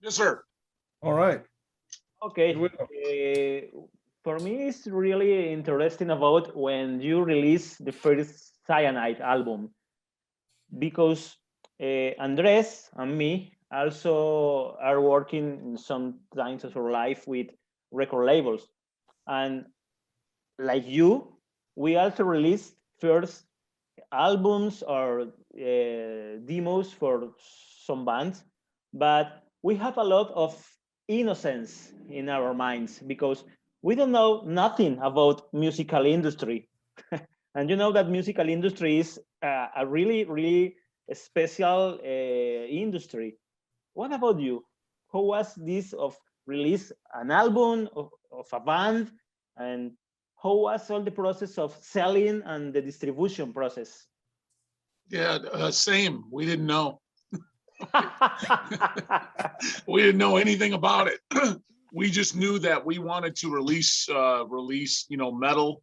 Yes, sir. All right. Okay. Here we go. For me, it's really interesting about when you release the first Cyanide album because Andres and me also are working in some times of our life with record labels. And like you, we also released first albums or demos for some bands, but we have a lot of innocence in our minds because we don't know nothing about musical industry. And you know that musical industry is a really, really special industry. What about you? How was this of release an album of a band, and how was all the process of selling and the distribution process? Yeah, same. We didn't know. We didn't know anything about it. We just knew that we wanted to release, metal,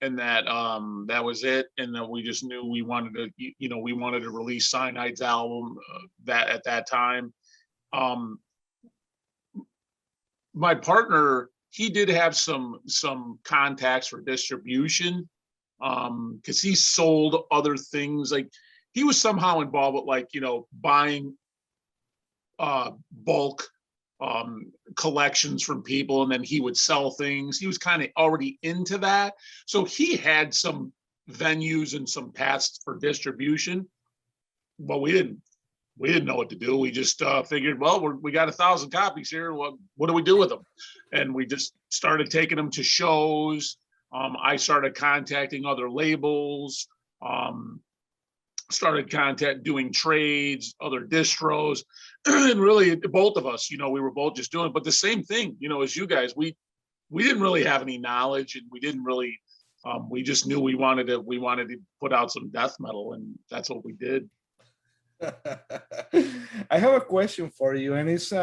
and that was it. And then we just knew we wanted to release Cyanide's album that at that time. My partner, he did have some contacts for distribution, because he sold other things. Like he was somehow involved with buying bulk collections from people, and then he would sell things. He was kind of already into that, so he had some venues and some paths for distribution, but we didn't know what to do. We just figured, well, we got 1,000 copies here. What do we do with them? And we just started taking them to shows. I started contacting other labels, started doing trades, other distros, and really both of us, we were both just doing it. But the same thing, as you guys, we didn't really have any knowledge, and we didn't really, we just knew we wanted to put out some death metal, and that's what we did. I have a question for you, and it's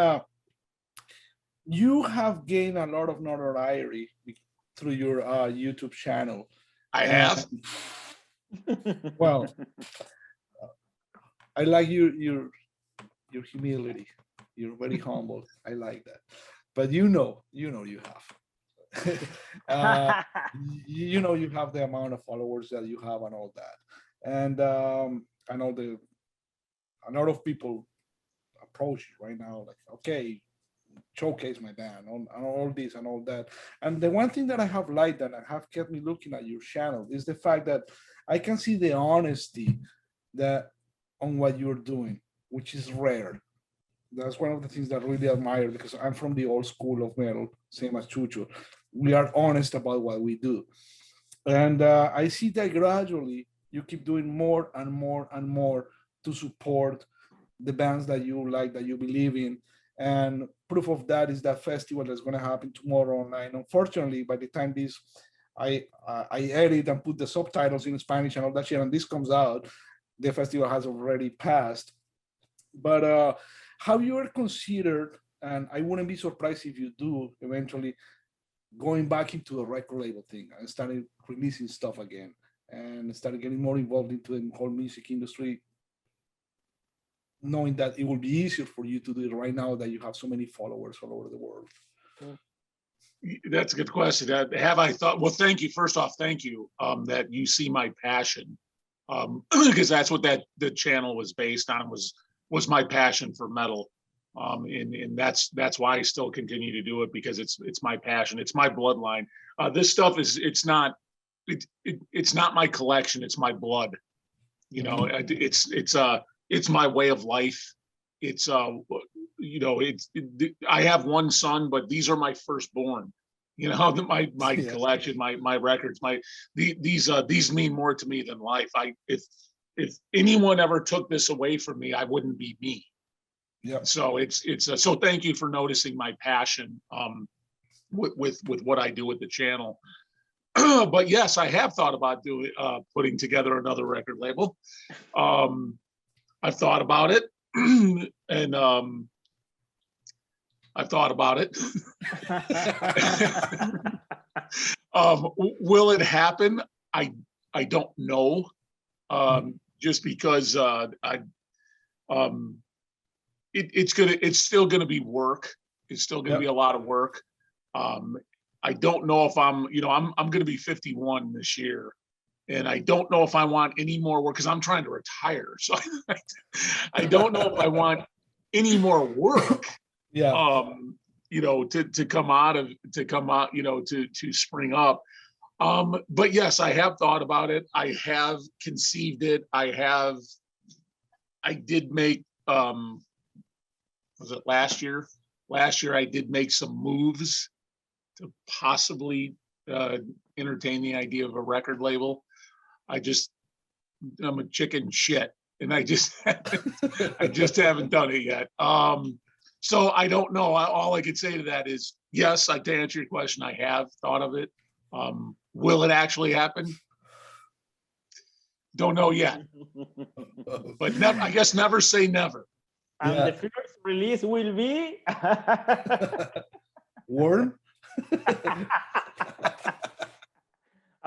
you have gained a lot of notoriety through your YouTube channel. I have. Well, I like your humility. You're very humble. I like that. But you have. You have the amount of followers that you have and all that. And I know a lot of people approach you right now, like, okay, showcase my band on all this and all that. And the one thing that I have liked and have kept me looking at your channel is the fact that I can see the honesty that on what you're doing, which is rare. That's one of the things that I really admire, because I'm from the old school of metal, same as Chucho. We are honest about what we do. And I see that gradually you keep doing more and more and more to support the bands that you like, that you believe in. And proof of that is that festival that's going to happen tomorrow online. Unfortunately, by the time I edit and put the subtitles in Spanish and all that shit, and this comes out, the festival has already passed. But have you ever considered, and I wouldn't be surprised if you do eventually, going back into the record label thing and starting releasing stuff again and started getting more involved into the whole music industry, knowing that it will be easier for you to do it right now that you have so many followers all over the world? That's a good question. Have I thought? Well, thank you. First off, thank you that you see my passion, because that's what the channel was based on, was my passion for metal, and that's why I still continue to do it, because it's my passion. It's my bloodline. This stuff it's not my collection. It's my blood. It's my way of life. It's I have one son, but these are my firstborn. My Yes. collection, my records, these mean more to me than life. If anyone ever took this away from me, I wouldn't be me. Yeah. So so thank you for noticing my passion with what I do with the channel. But yes, I have thought about putting together another record label. I've thought about it, and I've thought about it. Will it happen? I don't know. just because it's still gonna be work. It's still gonna be a lot of work. I don't know if I'm gonna be 51 this year, and I don't know if I want any more work because I'm trying to retire. So I don't know if I want any more work. To come out, to spring up. But yes, I have thought about it. I have conceived it. I did make, was it last year? Last year I did make some moves to possibly entertain the idea of a record label. I'm a chicken shit, and I just haven't done it yet. So I don't know. All I could say to that is, yes, to answer your question, I have thought of it. Will it actually happen? Don't know yet. But never, I guess never say never. And the first release will be Worm.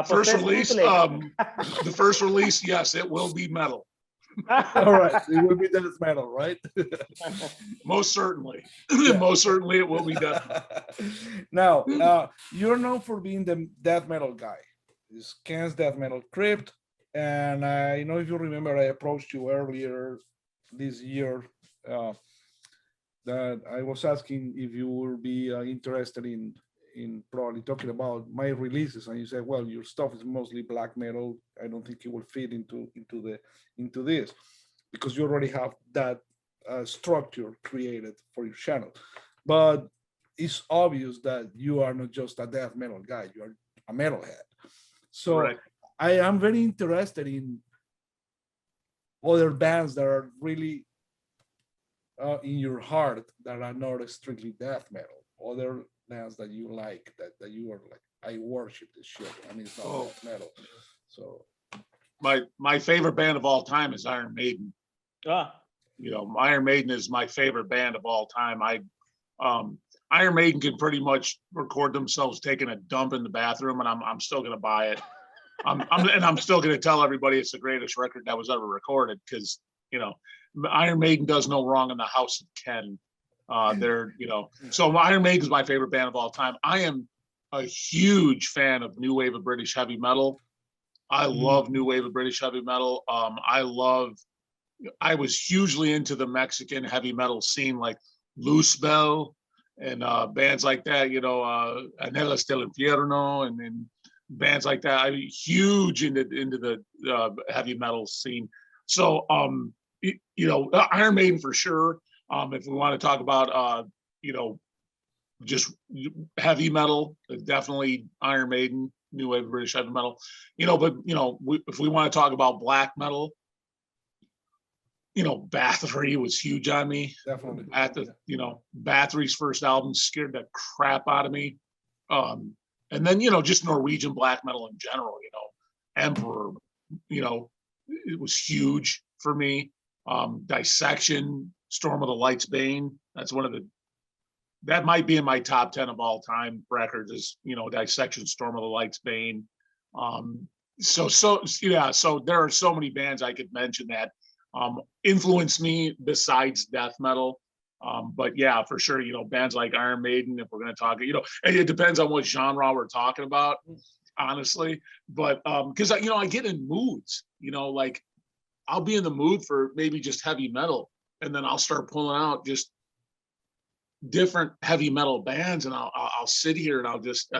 First release, the first release, yes, it will be metal. All right, it will be death metal, right? Most certainly. Most certainly it will be death metal. Now, you're known for being the death metal guy. It's Ken's Death Metal Crypt. And I know if you remember, I approached you earlier this year that I was asking if you would be interested in probably talking about my releases, and you said, well, your stuff is mostly black metal. I don't think it will fit into this because you already have that structure created for your channel. But it's obvious that you are not just a death metal guy, you are a metalhead. So right. I am very interested in other bands that are really in your heart that are not strictly death metal, other bands that you like, that you are like, I worship this shit, and it's not death metal. So my favorite band of all time is Iron Maiden. Iron Maiden is my favorite band of all time. Iron Maiden can pretty much record themselves taking a dump in the bathroom, and I'm still gonna buy it. I'm still gonna tell everybody it's the greatest record that was ever recorded, because Iron Maiden does no wrong in the House of Ken. So Iron Maiden is my favorite band of all time. I am a huge fan of new wave of British heavy metal. I love new wave of British heavy metal. I was hugely into the Mexican heavy metal scene, like Luzbel and bands like that, Anhelas del Infierno, and bands like that. I'm huge into the heavy metal scene. So Iron Maiden for sure. If we want to talk about just heavy metal, definitely Iron Maiden, new wave of British heavy metal. If we want to talk about black metal, Bathory was huge on me. Definitely. Bathory's first album scared the crap out of me. And then, just Norwegian black metal in general, Emperor, it was huge for me. Dissection, Storm of the Light's Bane. That's that might be in my top 10 of all time records is, Dissection, Storm of the Light's Bane. So there are so many bands I could mention that influenced me besides death metal. But yeah, for sure, bands like Iron Maiden, if we're going to talk, it depends on what genre we're talking about, honestly. But because I get in moods, like I'll be in the mood for maybe just heavy metal, and then I'll start pulling out just different heavy metal bands, and I'll sit here and I'll just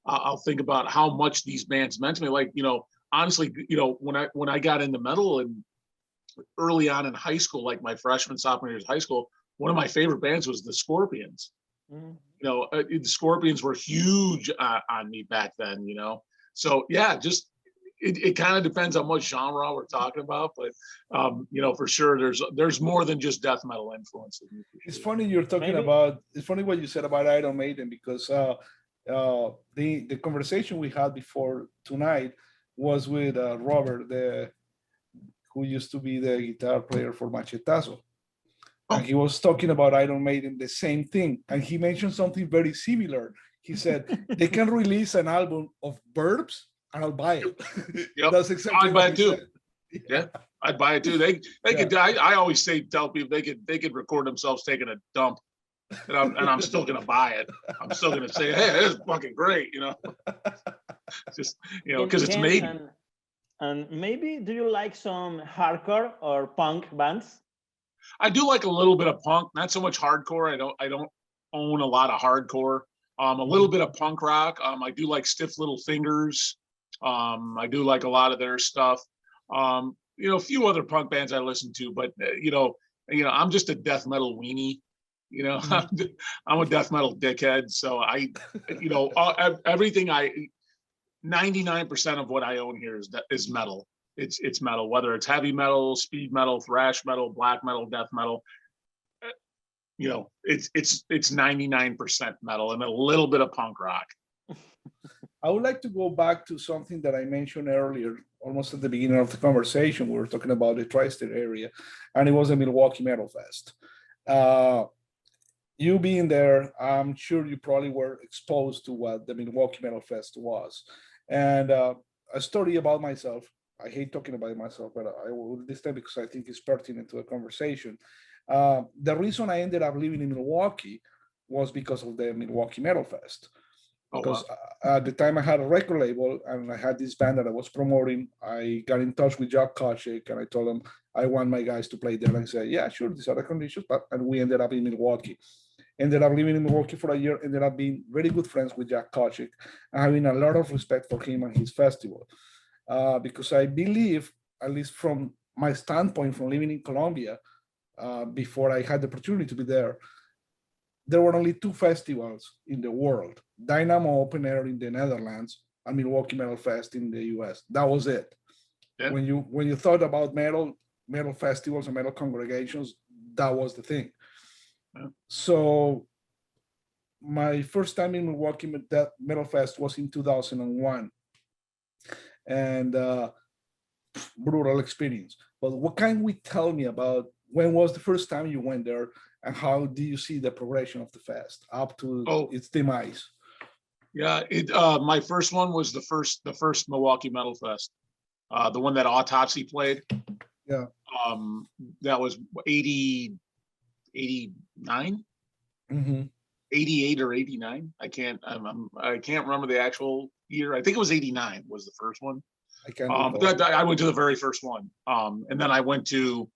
I'll think about how much these bands meant to me. Like, honestly, when I got into metal and early on in high school, like my freshman, sophomore years of high school, one of my favorite bands was the Scorpions. The Scorpions were huge on me back then, So yeah, just it kind of depends on what genre we're talking about, but for sure there's more than just death metal influences. It's funny you're talking about. It's funny what you said about Iron Maiden, because the conversation we had before tonight was with Robert, who used to be the guitar player for Machetazo. And he was talking about Iron Maiden, the same thing. And he mentioned something very similar. He said, they can release an album of burps and I'll buy it. Yep. That's exactly I'd what buy it too. said. Yeah. I'd buy it too. They could. I always tell people they could record themselves taking a dump, and I'm still gonna buy it. I'm still gonna say, hey, this is fucking great, Just because it's Maiden. And maybe do you like some hardcore or punk bands? I do like a little bit of punk, not so much hardcore. I don't own a lot of hardcore. A little bit of punk rock. I do like Stiff Little Fingers. I do like a lot of their stuff. A few other punk bands I listen to, but I'm just a death metal weenie. I'm a death metal dickhead. So everything 99% of what I own here is metal. It's metal, whether it's heavy metal, speed metal, thrash metal, black metal, death metal. It's 99% metal and a little bit of punk rock. I would like to go back to something that I mentioned earlier, almost at the beginning of the conversation. We were talking about the tri-state area, and it was a Milwaukee Metal Fest. You being there, I'm sure you probably were exposed to what the Milwaukee Metal Fest was. And a story about myself. I hate talking about myself, but I will this time because I think it's pertinent to the conversation. The reason I ended up living in Milwaukee was because of the Milwaukee Metal Fest. Because at the time I had a record label and I had this band that I was promoting. I got in touch with Jack Kochik and I told him I want my guys to play there. And he said, yeah, sure, these are the conditions. And we ended up in Milwaukee. Ended up living in Milwaukee for a year, ended up being very good friends with Jack Kochik and having a lot of respect for him and his festival. Because I believe, at least from my standpoint from living in Colombia, before I had the opportunity to be there were only two festivals in the world: Dynamo Open Air in the Netherlands and Milwaukee Metal Fest in the US. That was it. Yeah. When you thought about metal festivals and metal congregations, that was the thing. Yeah. So my first time in Milwaukee Metal Fest was in 2001. And brutal experience. But what can we tell me about when was the first time you went there and how do you see the progression of the fest up to its demise? Yeah, my first one was the first Milwaukee Metal Fest, the one that Autopsy played. Yeah. That was 89, mm-hmm. 88 or 89. I can't remember the actual year. I think it was 89 was the first one. I went to the very first one. And then I went to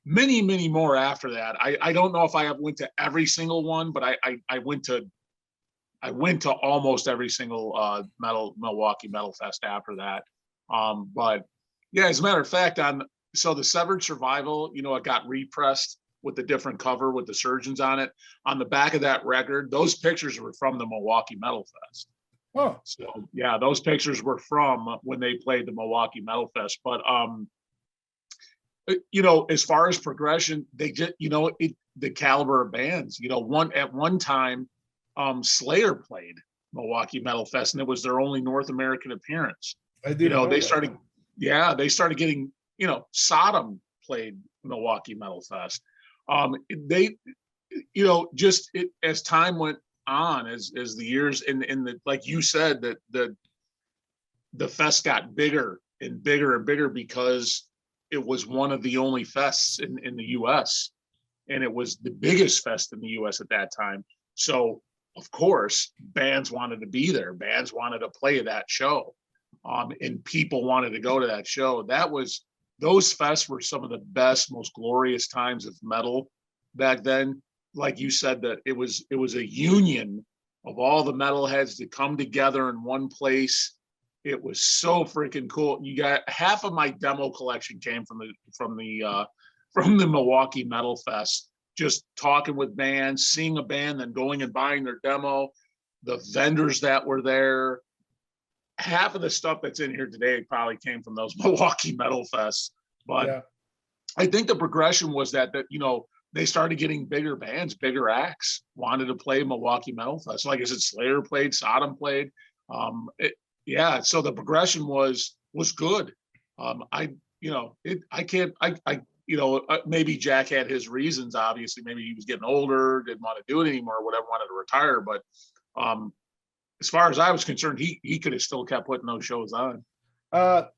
many more after that. I don't know if I went to every single one, but I went to almost every single Milwaukee Metal Fest after that. But yeah, as a matter of fact, so the Severed Survival, it got repressed with the different cover with the surgeons on it. On the back of that record, those pictures were from the Milwaukee Metal Fest. Oh, so yeah, those pictures were from when they played the Milwaukee Metal Fest. But as far as progression, they get the caliber of bands. At one time, Slayer played Milwaukee Metal Fest, and it was their only North American appearance. I did. They started getting. Sodom played Milwaukee Metal Fest. As time went on, as the years like you said, that the fest got bigger and bigger and bigger because it was one of the only fests in the US, and it was the biggest fest in the US at that time. So of course bands wanted to be there, bands wanted to play that show, and people wanted to go to that show. Those fests were some of the best, most glorious times of metal back then. Like you said, that it was a union of all the metalheads to come together in one place. It was so freaking cool. You got half of my demo collection came from the Milwaukee Metal Fest. Just talking with bands, seeing a band, then going and buying their demo. The vendors that were there. Half of the stuff that's in here today probably came from those Milwaukee Metal Fests. But yeah. I think the progression was that they started getting bigger bands, bigger acts, wanted to play Milwaukee Metal Fest. Like I said, Slayer played, Sodom played. So the progression was good. Maybe Jack had his reasons. Obviously, maybe he was getting older, didn't want to do it anymore, whatever, wanted to retire. But as far as I was concerned, he could have still kept putting those shows on.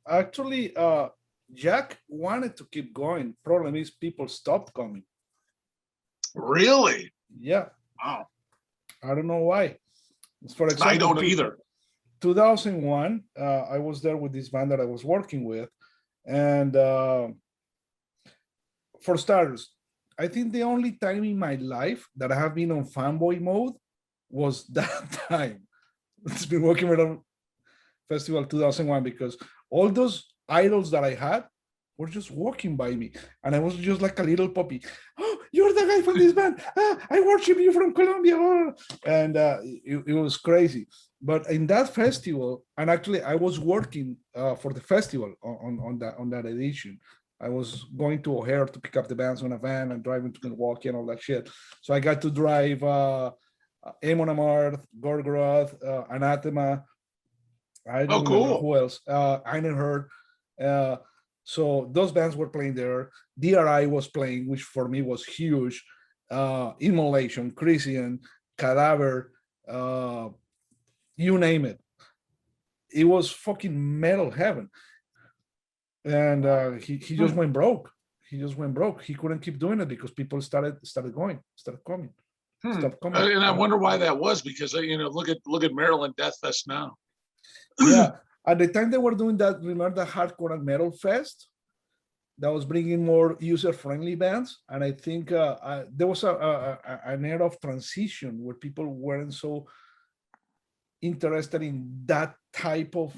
Actually, Jack wanted to keep going. Problem is, people stopped coming. Really? Yeah, Wow. I don't know why. For example, I don't either. 2001, I was there with this band that I was working with, and for starters, I think the only time in my life that I have been on fanboy mode was that time. It's been working with a festival 2001 because all those idols that I had were just walking by me, and I was just like a little puppy. Oh, you're the guy from this band. I worship you from Colombia, and it was crazy. But in that festival, and actually, I was working for the festival on that edition. I was going to O'Hare to pick up the bands on a van and driving to Milwaukee and all that shit. So I got to drive Amon Amarth, Gorgoroth, Anathema. I don't remember who else. Einenherd. So those bands were playing there. DRI was playing, which for me was huge. Immolation, Crisian, Cadaver, you name it. It was fucking metal heaven. And he just went broke. He just went broke. He couldn't keep doing it because people started coming. Stopped coming. And I wonder why that was, because look at Maryland Death Fest now. Yeah, at the time they were doing that, remember the Hardcore and Metal Fest that was bringing more user-friendly bands, and I think there was an era of transition where people weren't so interested in that type of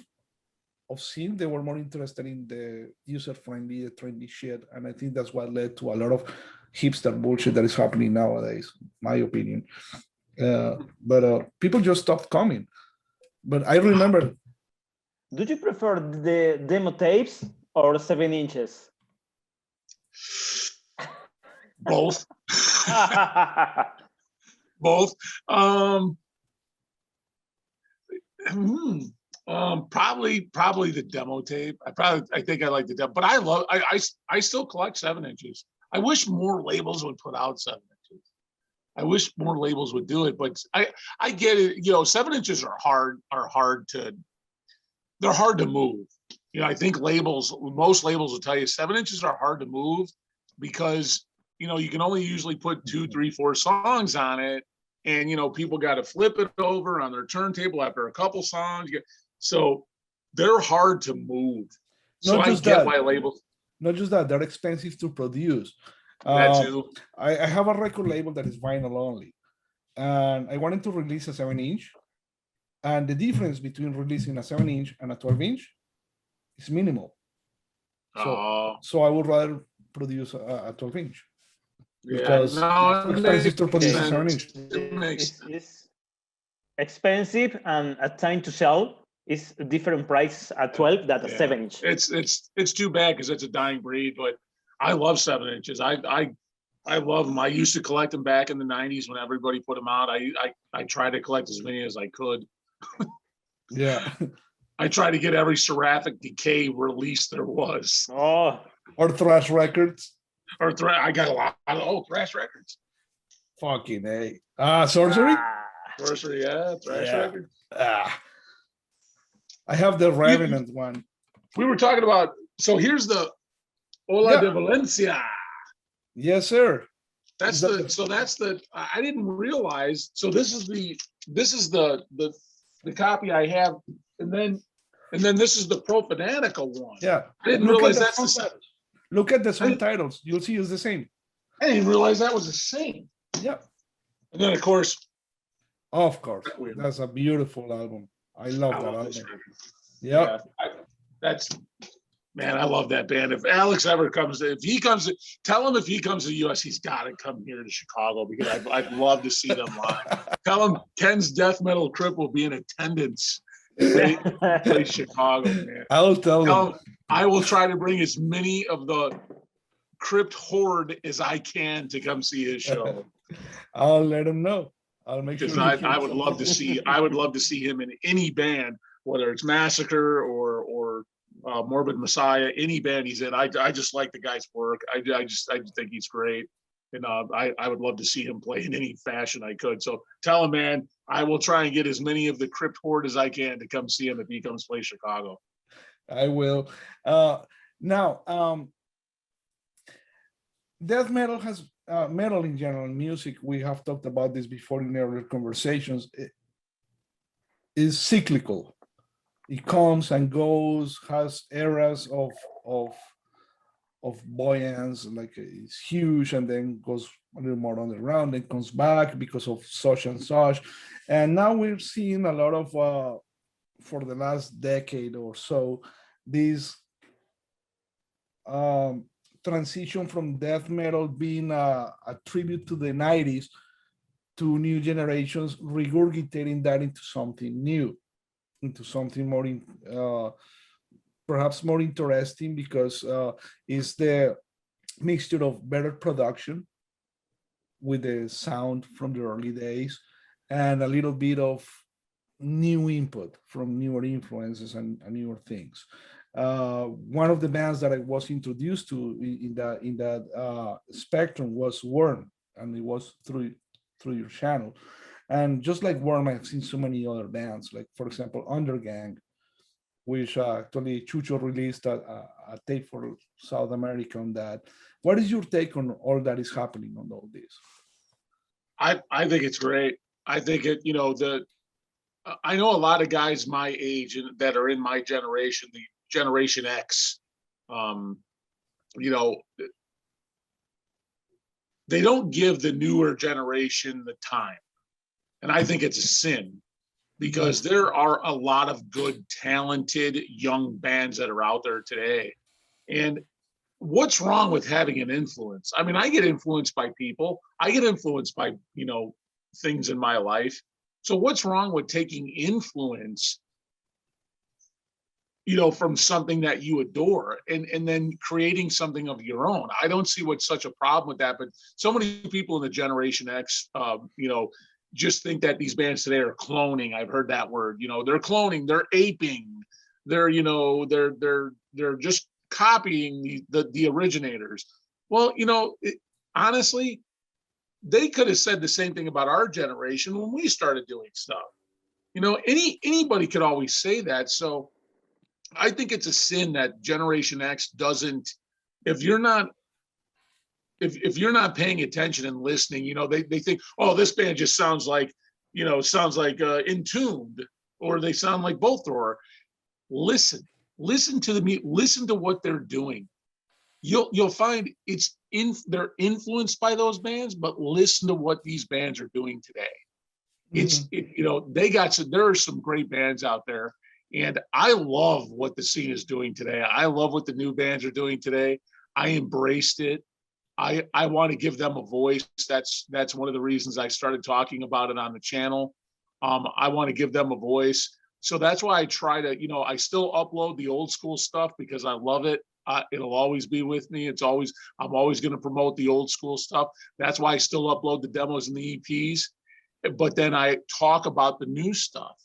scene. They were more interested in the user-friendly, the trendy shit, and I think that's what led to a lot of hipster bullshit that is happening nowadays, my opinion. But people just stopped coming. But I remember. Do you prefer the demo tapes or 7 inches? Both. Both. Probably the demo tape. I think I like the demo, but I still collect 7 inches. I wish more labels would put out 7 inches. I wish more labels would do it, but I get it. 7 inches are hard to move. I think most labels will tell you 7 inches are hard to move because you can only usually put 2, 3, 4 songs on it, and people got to flip it over on their turntable after a couple songs. So they're hard to move. So I get why labels. Not just that, they're expensive to produce. That too. I have a record label that is vinyl only, and I wanted to release a 7-inch. And the difference between releasing a 7-inch and a 12-inch is minimal. So I would rather produce a 12-inch because it's expensive to produce a 7-inch. It's expensive, and a time to sell is a different price at 12 than a 7-inch. It's too bad because it's a dying breed, but I love 7 inches. I love them. I used to collect them back in the 90s when everybody put them out. I tried to collect as many as I could. Yeah. I tried to get every Seraphic Decay release there was. Oh. Or Thrash Records. I got a lot of Thrash Records. Fucking A. Sorcery? Sorcery, yeah. Thrash Records. I have the Revenant one. We were talking about, so here's the Ola de Valencia. Yes, sir. That's I didn't realize. So this is the copy I have, and then this is the Profanatica one. Yeah. I didn't realize that's the same. Look at the song titles. You'll see it's the same. I didn't realize that was the same. Yeah. And then of course. That's a beautiful album. I love that album. Yeah. Man, I love that band. If Alex ever comes, tell him if he comes to the US, he's got to come here to Chicago because I'd love to see them live. Tell him Ken's Death Metal Crypt will be in attendance. Play Chicago, man. I'll tell him. I will try to bring as many of the Crypt horde as I can to come see his show. I'll let him know. I'll make sure. Because I would love to see. I would love to see him in any band, whether it's Massacre or Morbid Messiah, any band he's in. I just like the guy's work. I just think he's great, and I would love to see him play in any fashion I could. So tell him, man, I will try and get as many of the Crypt horde as I can to come see him if he comes play Chicago. I will. Now, death metal has metal in general, music. We have talked about this before in earlier conversations. It is cyclical. It comes and goes, has eras of buoyance, like it's huge, and then goes a little more underground, then comes back because of such and such. And now we're seeing a lot of, for the last decade or so, this transition from death metal being a tribute to the 90s to new generations, regurgitating that into something new, into something more perhaps more interesting, because it's the mixture of better production with the sound from the early days and a little bit of new input from newer influences and newer things. One of the bands that I was introduced to in that spectrum was Worm, and it was through your channel. And just like Worm, I've seen so many other bands, like for example Undergang, which actually Chucho released a tape for South America on that. What is your take on all that is happening on all this? I think it's great. I think it, I know a lot of guys my age and that are in my generation, the Generation X, they don't give the newer generation the time. And I think it's a sin, because there are a lot of good, talented young bands that are out there today. And what's wrong with having an influence? I mean, I get influenced by people. I get influenced by, things in my life. So what's wrong with taking influence, from something that you adore and then creating something of your own? I don't see what's such a problem with that. But so many people in the Generation X, just think that these bands today are cloning. I've heard that word. They're cloning, they're aping, they're just copying the originators. Well, honestly, they could have said the same thing about our generation when we started doing stuff. Anybody could always say that. So I think it's a sin that Generation X doesn't, if you're not paying attention and listening, they think, oh, this band just sounds like Entombed, or they sound like Bolt Thrower. Listen to what they're doing. You'll find they're influenced by those bands, but listen to what these bands are doing today. There are some great bands out there, and I love what the scene is doing today. I love what the new bands are doing today. I embraced it. I want to give them a voice. That's one of the reasons I started talking about it on the channel. I want to give them a voice. So that's why I try to, I still upload the old school stuff because I love it. It'll always be with me. I'm always going to promote the old school stuff. That's why I still upload the demos and the EPs. But then I talk about the new stuff,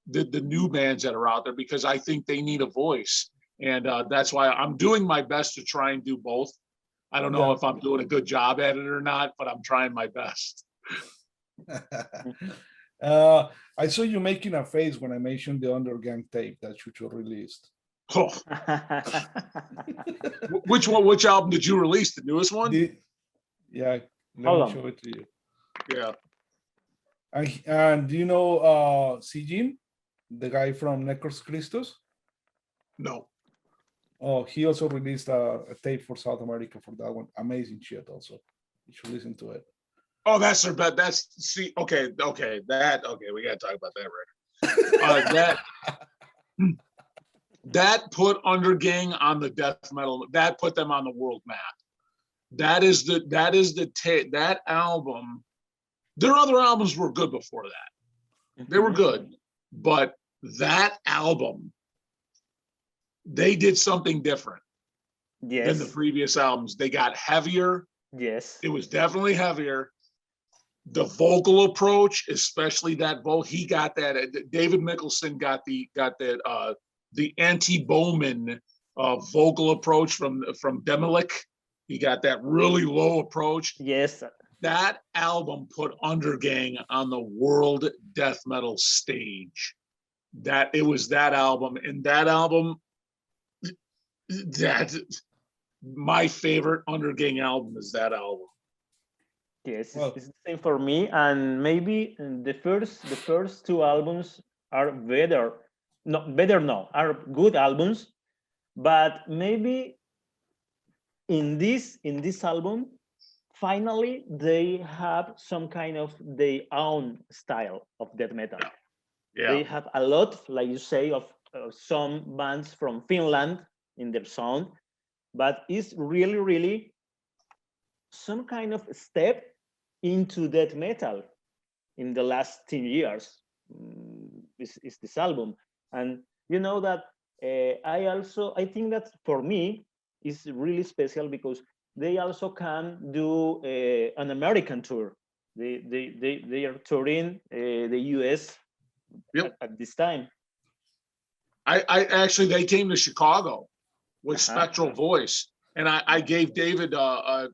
the new bands that are out there, because I think they need a voice. And that's why I'm doing my best to try and do both. I don't know if I'm doing a good job at it or not, but I'm trying my best. I saw you making a face when I mentioned the Undergang tape that Chucho released. Oh. Which album did you release? The newest one? Let me show it to you. Yeah. And do you know Sijin, the guy from Necros Christos? No. Oh, he also released a tape for South America for that one. Amazing shit also. You should listen to it. Oh, that's their bet. Okay. We gotta talk about that record. That put Undergang on the death metal. That put them on the world map. That album. Their other albums were good before that. They were good, but that album, they did something different than the previous albums. They got heavier. Yes. It was definitely heavier. The vocal approach, especially that vocal, he got that. David Mikkelsen got the anti-Bowman vocal approach from Demolik. He got that really low approach. Yes. That album put Undergang on the world death metal stage. It was that album, and that album, That my favorite Undergang album is that album. Yes, Well- it's the same for me. And maybe the first two albums are better. No, are good albums. But maybe in this album, finally they have some kind of their own style of death metal. They Yeah. have a lot, like you say, of some bands from Finland in their sound, but it's really, really some kind of step into death metal in the last 10 years. Is this album, and you know that I think that for me is really special because they also can do an American tour. They are touring the US Yep. at this time. I actually, they came to Chicago with Uh-huh. Spectral Voice, and I gave David an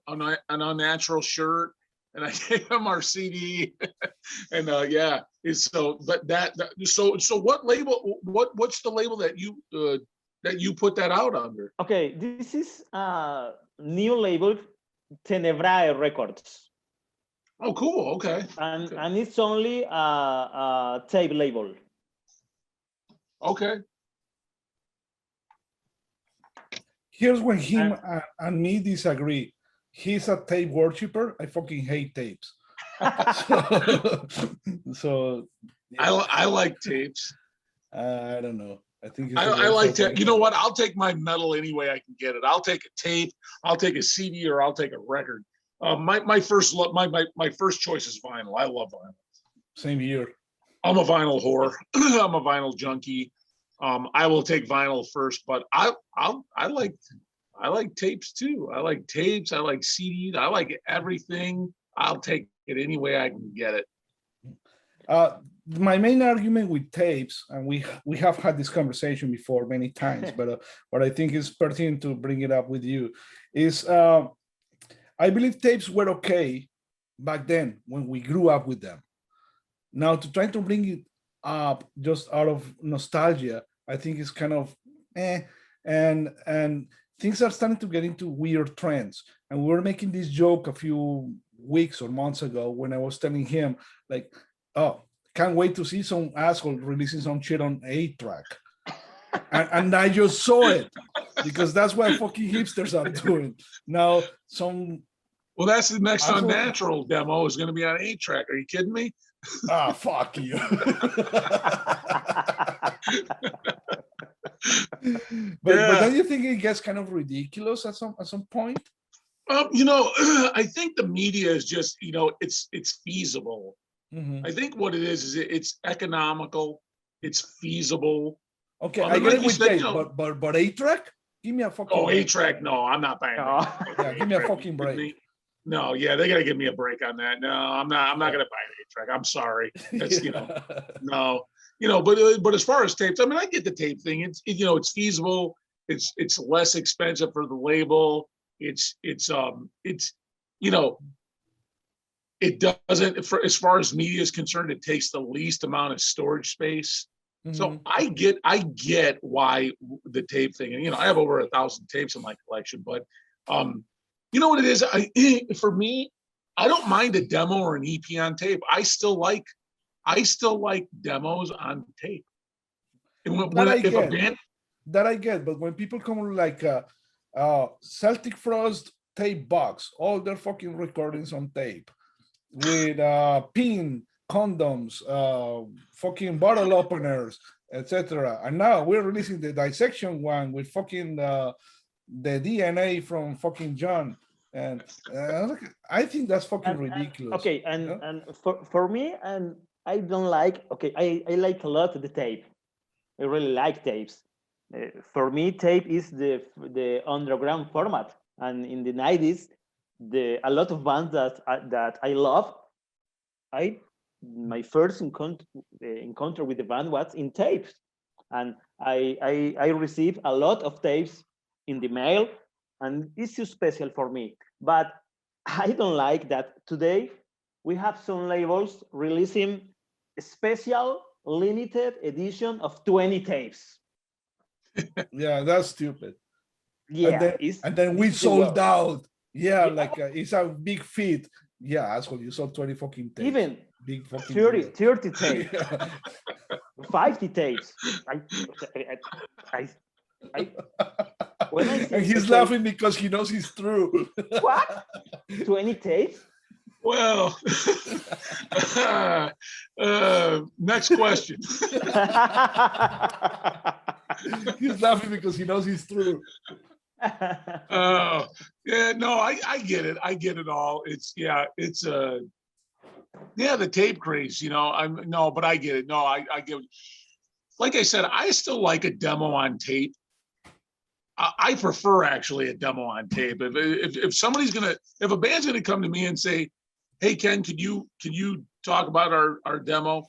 Unnatural shirt, and I gave him our CD, and yeah, it's so. But so what label? What's the label that you put that out under? Okay, this is a new label, Tenebrae Records, Oh, cool. Okay. and Okay. and it's only a tape label. Okay. Here's when him and me disagree. He's a tape worshiper. I fucking hate tapes. So I like tapes. I don't know. I think it's I like to. You know what? I'll take my metal any way I can get it. I'll take a tape. I'll take a CD, or I'll take a record. My first choice is vinyl. I love vinyl. Same here. I'm a vinyl whore. I'm a vinyl junkie. I will take vinyl first, but I like tapes too. I like tapes. I like CDs. I like everything. I'll take it any way I can get it. My main argument with tapes, and we have had this conversation before many times, but I think it's pertinent to bring it up with you, is I believe tapes were okay back then when we grew up with them. Now to try to bring it up just out of nostalgia, I think it's kind of and things are starting to get into weird trends. And we were making this joke a few weeks or months ago when I was telling him, like, oh, can't wait to see some asshole releasing some shit on 8-track. And I just saw it because that's what fucking hipsters are doing. Now, well, that's the next asshole, Unnatural demo is going to be on 8-track. Are you kidding me? Fuck you. But don't you think it gets kind of ridiculous at some point? I think the media is just, it's feasible. Mm-hmm. I think what it is it's economical, it's feasible. Okay, I get it with tape, but 8-track? Give me a fucking 8-track, no, I'm not buying that. Yeah, give me a fucking break. No, yeah, they gotta give me a break on that. No, I'm not gonna buy an 8-track. I'm sorry. That's no. But as far as tapes, I mean, I get the tape thing. It's feasible. It's less expensive for the label. It doesn't, as far as media is concerned, it takes the least amount of storage space. Mm-hmm. So I get why the tape thing, and I have over 1,000 tapes in my collection, but you know what it is? For me, I don't mind a demo or an EP on tape. I still like demos on tape. That I get, but when people come like Celtic Frost tape box, all their fucking recordings on tape with pin, condoms, fucking bottle openers, etc. And now we're releasing the dissection one with fucking the DNA from fucking John. And I think that's fucking ridiculous. Okay, and for me, and I don't like. Okay, I like a lot the tape. I really like tapes. For me, tape is the underground format, and in the 90s, a lot of bands that I love. My first encounter with the band was in tapes, and I received a lot of tapes in the mail, and it's too special for me. But I don't like that today we have some labels releasing a special limited edition of 20 tapes. Yeah, that's stupid. Yeah, and then we it's the sold worst. out. Yeah, Yeah. like it's a big feat. Yeah, asshole, you sold 20 fucking tapes. Even Big fucking 30 deal. 30 tapes, Yeah. 50 tapes. I, I when I see And the he's tape, laughing because he knows it's true. what? 20 tapes? Well, next question. He's laughing because he knows it's true. Yeah, no, I get it. I get it all. It's yeah, the tape craze, but I get it. No, I get it. Like I said, I still like a demo on tape. I prefer actually a demo on tape. If somebody's if a band's gonna come to me and say, "Hey Ken, can you talk about our demo?"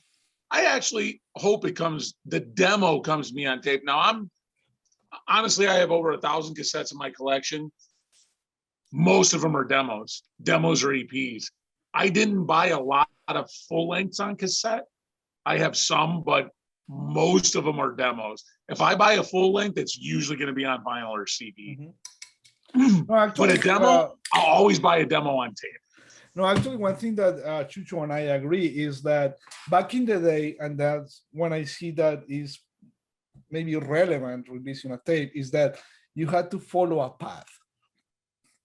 I actually hope the demo comes to me on tape. Now honestly, I have over 1,000 cassettes in my collection. Most of them are demos or EPs. I didn't buy a lot of full lengths on cassette. I have some, but most of them are demos. If I buy a full length, it's usually going to be on vinyl or CD. Mm-hmm. No, actually, but a demo, I'll always buy a demo on tape. No, actually, one thing that Chucho and I agree is that back in the day, and that's when I see that is maybe relevant releasing a tape, is that you had to follow a path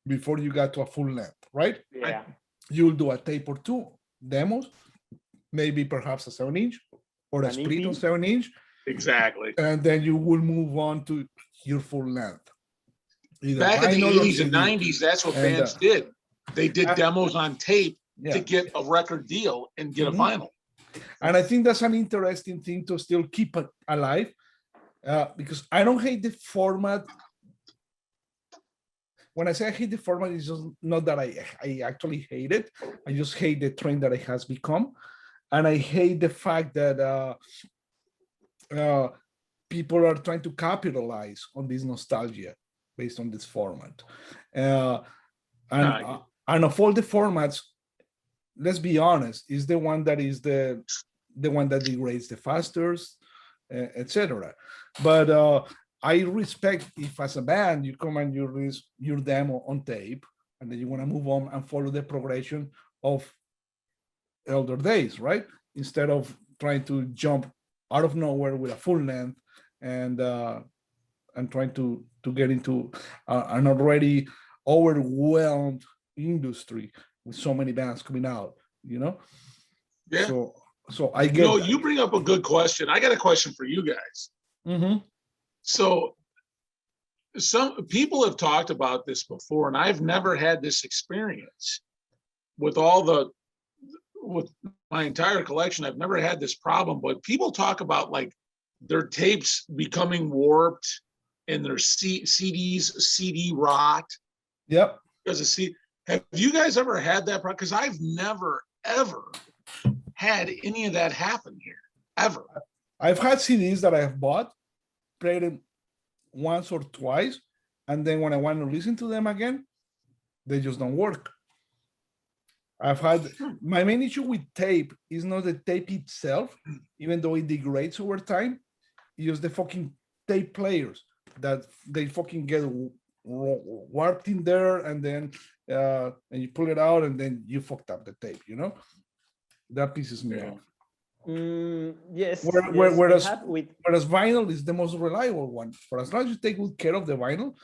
before you got to a full length, right? Yeah. You'll do a tape or two, demos, maybe perhaps a 7-inch or a split EP. on 7-inch. Exactly. And then you will move on to your full length. Back in the 80s and 90s, that's what bands did. They did demos on tape to get a record deal and get a vinyl. And I think that's an interesting thing to still keep alive, because I don't hate the format. When I say I hate the format, it's just not that I actually hate it. I just hate the trend that it has become. And I hate the fact that people are trying to capitalize on this nostalgia based on this format. And of all the formats, let's be honest, is the one that is the one that degrades the fastest, etc. But I respect if as a band you come and you release your demo on tape and then you want to move on and follow the progression of elder days, right? Instead of trying to jump out of nowhere with a full length and trying to get into an already overwhelmed industry with so many bands coming out, Yeah. So I get. You bring up a good question. I got a question for you guys. Mm-hmm. So some people have talked about this before, and I've never had this experience with my entire collection. I've never had this problem, but people talk about like their tapes becoming warped and their CD rot. Yep. Because have you guys ever had that problem? Because I've never ever had any of that happen here, ever. I've had CDs that I have bought, played them once or twice, and then when I want to listen to them again, they just don't work. I've had my main issue with tape is not the tape itself, even though it degrades over time. It's just the fucking tape players that they fucking get warped in there, and then and you pull it out, and then you fucked up the tape. That pisses me off. Yes. Whereas vinyl is the most reliable one. For as long as you take good care of the vinyl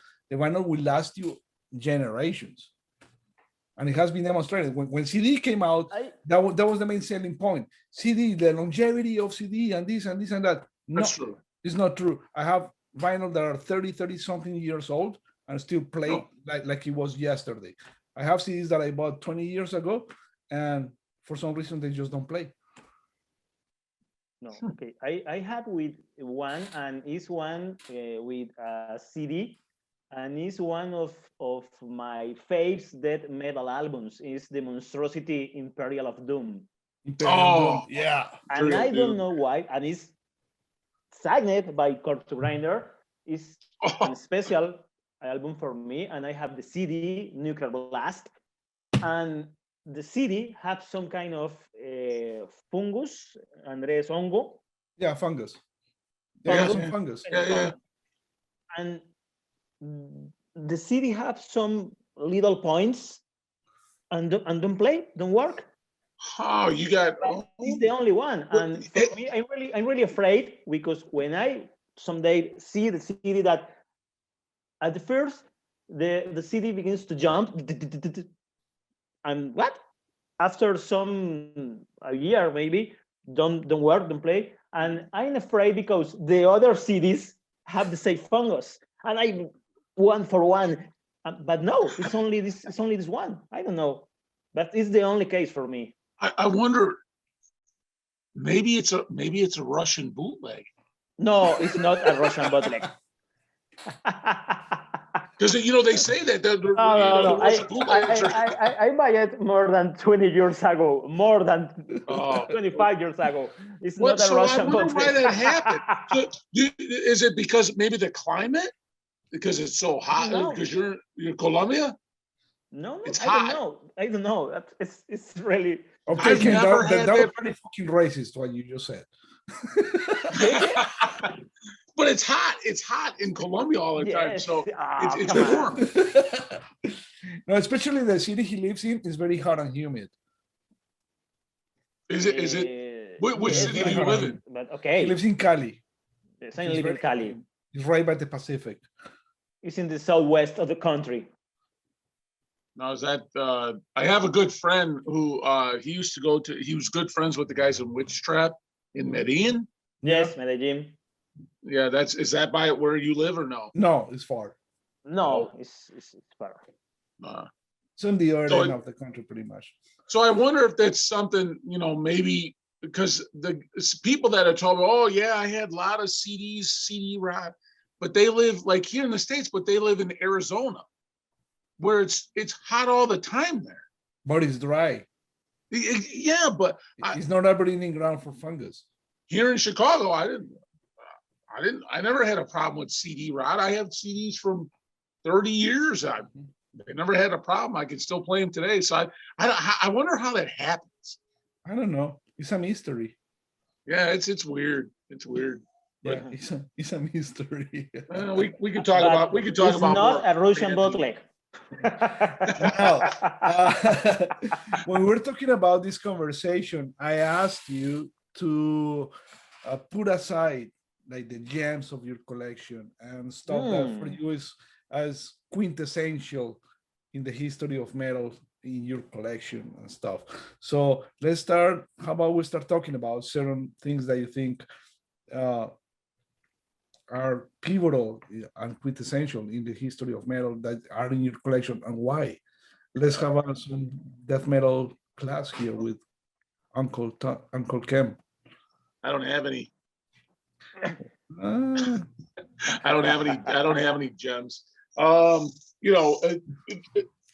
will last you generations. And it has been demonstrated. When CD came out, that was the main selling point. CD, the longevity of CD and this and this and that. No, that's true. It's not true. I have vinyl that are 30 something years old and still play like it was yesterday. I have CDs that I bought 20 years ago, and for some reason they just don't play. No, okay. I had with one, and it's one with a CD, and it's one of my faves death metal albums. Is the Monstrosity Imperial of Doom. Doom. Yeah. And I don't know why, and it's signed by Corpse Grinder. It's a special album for me, and I have the CD, Nuclear Blast, and the CD have some kind of fungus, Andres, hongo. Yeah, fungus. Fungus. Fungus. Yeah. And the CD have some little points and don't play, don't work. Oh, you got. Oh, It's the only one, and for me, I'm really afraid because when I someday see the CD that at the first the CD begins to jump, and what after a year maybe don't work, don't play, and I'm afraid because the other CDs have the same fungus, and I one for one, but no, it's only this one. I don't know, but it's the only case for me. I wonder. Maybe it's a Russian bootleg. No, it's not a Russian bootleg. Because they say that No. the Russian bootleggers are. I buy it more than 20 years ago, more than 25 years ago. It's What? not a So Russian I wonder bootleg. why that happened. Is it because maybe the climate? Because it's so hot? No. Because you're in Colombia? No, It's I hot. don't know. It's really. Okay, I've Ken, never that had was that. very fucking racist what you just said. But it's hot. It's hot in Colombia all the time. Yes. So it's Come on. warm. No, especially the city he lives in is very hot and humid. Is it? Which Yes, city very do you hot live and in? But He okay, lives in Cali. yes, I He's live in very Cali. hot. He's right by the Pacific. It's in the southwest of the country. No, is that I have a good friend who he was good friends with the guys in Witch Trap in Medellin. Yes, Medellin. Yeah, is that by where you live or no? No, it's far. No, it's far. It's on the other So end of the country, pretty much. So I wonder if that's something, maybe because the people that are told me, oh yeah, I had a lot of CDs, CD rock, but they live like here in the States, but they live in Arizona, where it's hot all the time there. But it's dry. Yeah, but It's not a breeding ground for fungus. here in Chicago, I never had a problem with CD rot. I have CDs from 30 years. I never had a problem. I can still play them today. So I wonder how that happens. I don't know. It's a mystery. Yeah, it's weird. It's weird. Yeah, it's a mystery. We could talk about It's about not more a Russian fancy- bootleg. Now, when we're talking about this conversation, I asked you to put aside like the gems of your collection and stuff that for you is as quintessential in the history of metal in your collection and stuff. So let's start. How about we start talking about certain things that you think are pivotal and quintessential in the history of metal that are in your collection and why? Let's have some death metal class here with Uncle Kem. I don't have any. Ah, I don't have any gems.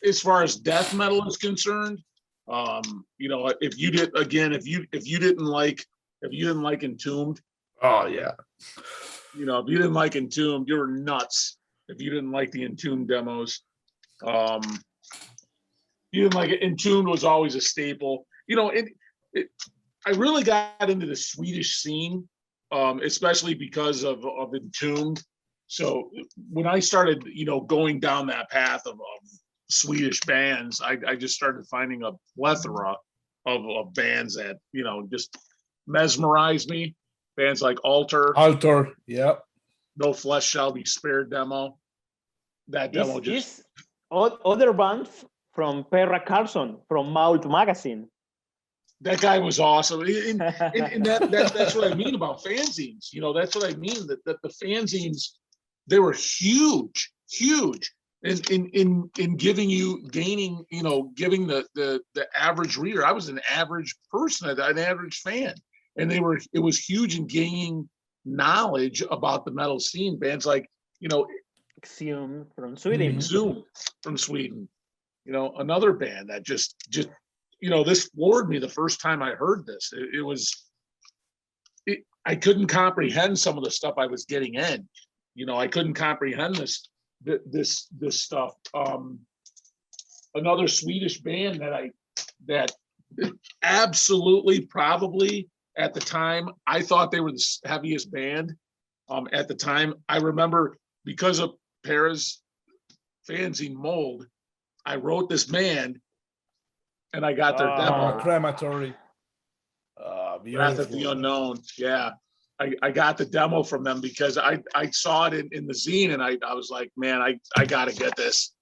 As far as death metal is concerned, if you didn't like Entombed, oh yeah. if you didn't like Entombed, you were nuts. If you didn't like the Entombed demos, you didn't like it. Entombed was always a staple. I really got into the Swedish scene, especially because of Entombed. So when I started, going down that path of Swedish bands, I just started finding a plethora of bands that just mesmerized me. Bands like Altar, Yep. No Flesh Shall Be Spared demo. That demo just other band from Perra Carlson from Mault Magazine. That guy was awesome. And that's what I mean about fanzines. That's what I mean, that the fanzines, they were huge in giving the average reader. I was an average person, an average fan. And it was huge in gaining knowledge about the metal scene. Bands like, Exhumed from Sweden. Exhumed from Sweden. Another band that just this floored me the first time I heard this. I couldn't comprehend some of the stuff I was getting in. I couldn't comprehend this stuff. Another Swedish band that absolutely, probably at the time, I thought they were the heaviest band. At the time, I remember because of Perez fanzine mold. I wrote this band, and I got their demo. Crematory. Wrath of the Unknown. Yeah. I got the demo from them because I saw it in the zine, and I was like, man, I got to get this.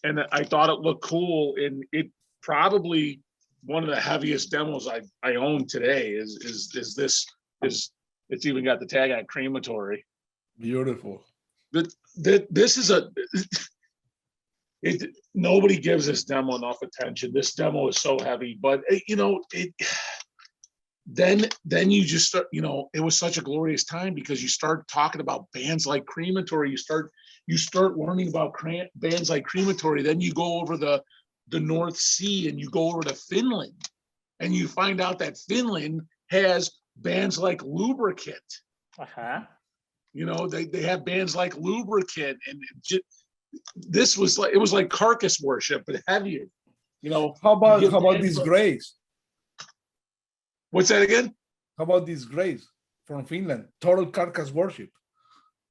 And I thought it looked cool. And it probably one of the heaviest demos I own today is it's even got the tag on Crematory. Beautiful. This is nobody gives this demo enough attention. This demo is so heavy, but then you just start, it was such a glorious time because you start talking about bands like Crematory. You start learning about bands like Crematory. Then you go over the North Sea and you go over to Finland, and you find out that Finland has bands like Lubricant. Uh-huh. They have bands like Lubricant, and it was like Carcass Worship, but heavier. How about these Grays? What's that again? How about these Grays from Finland? Total Carcass Worship.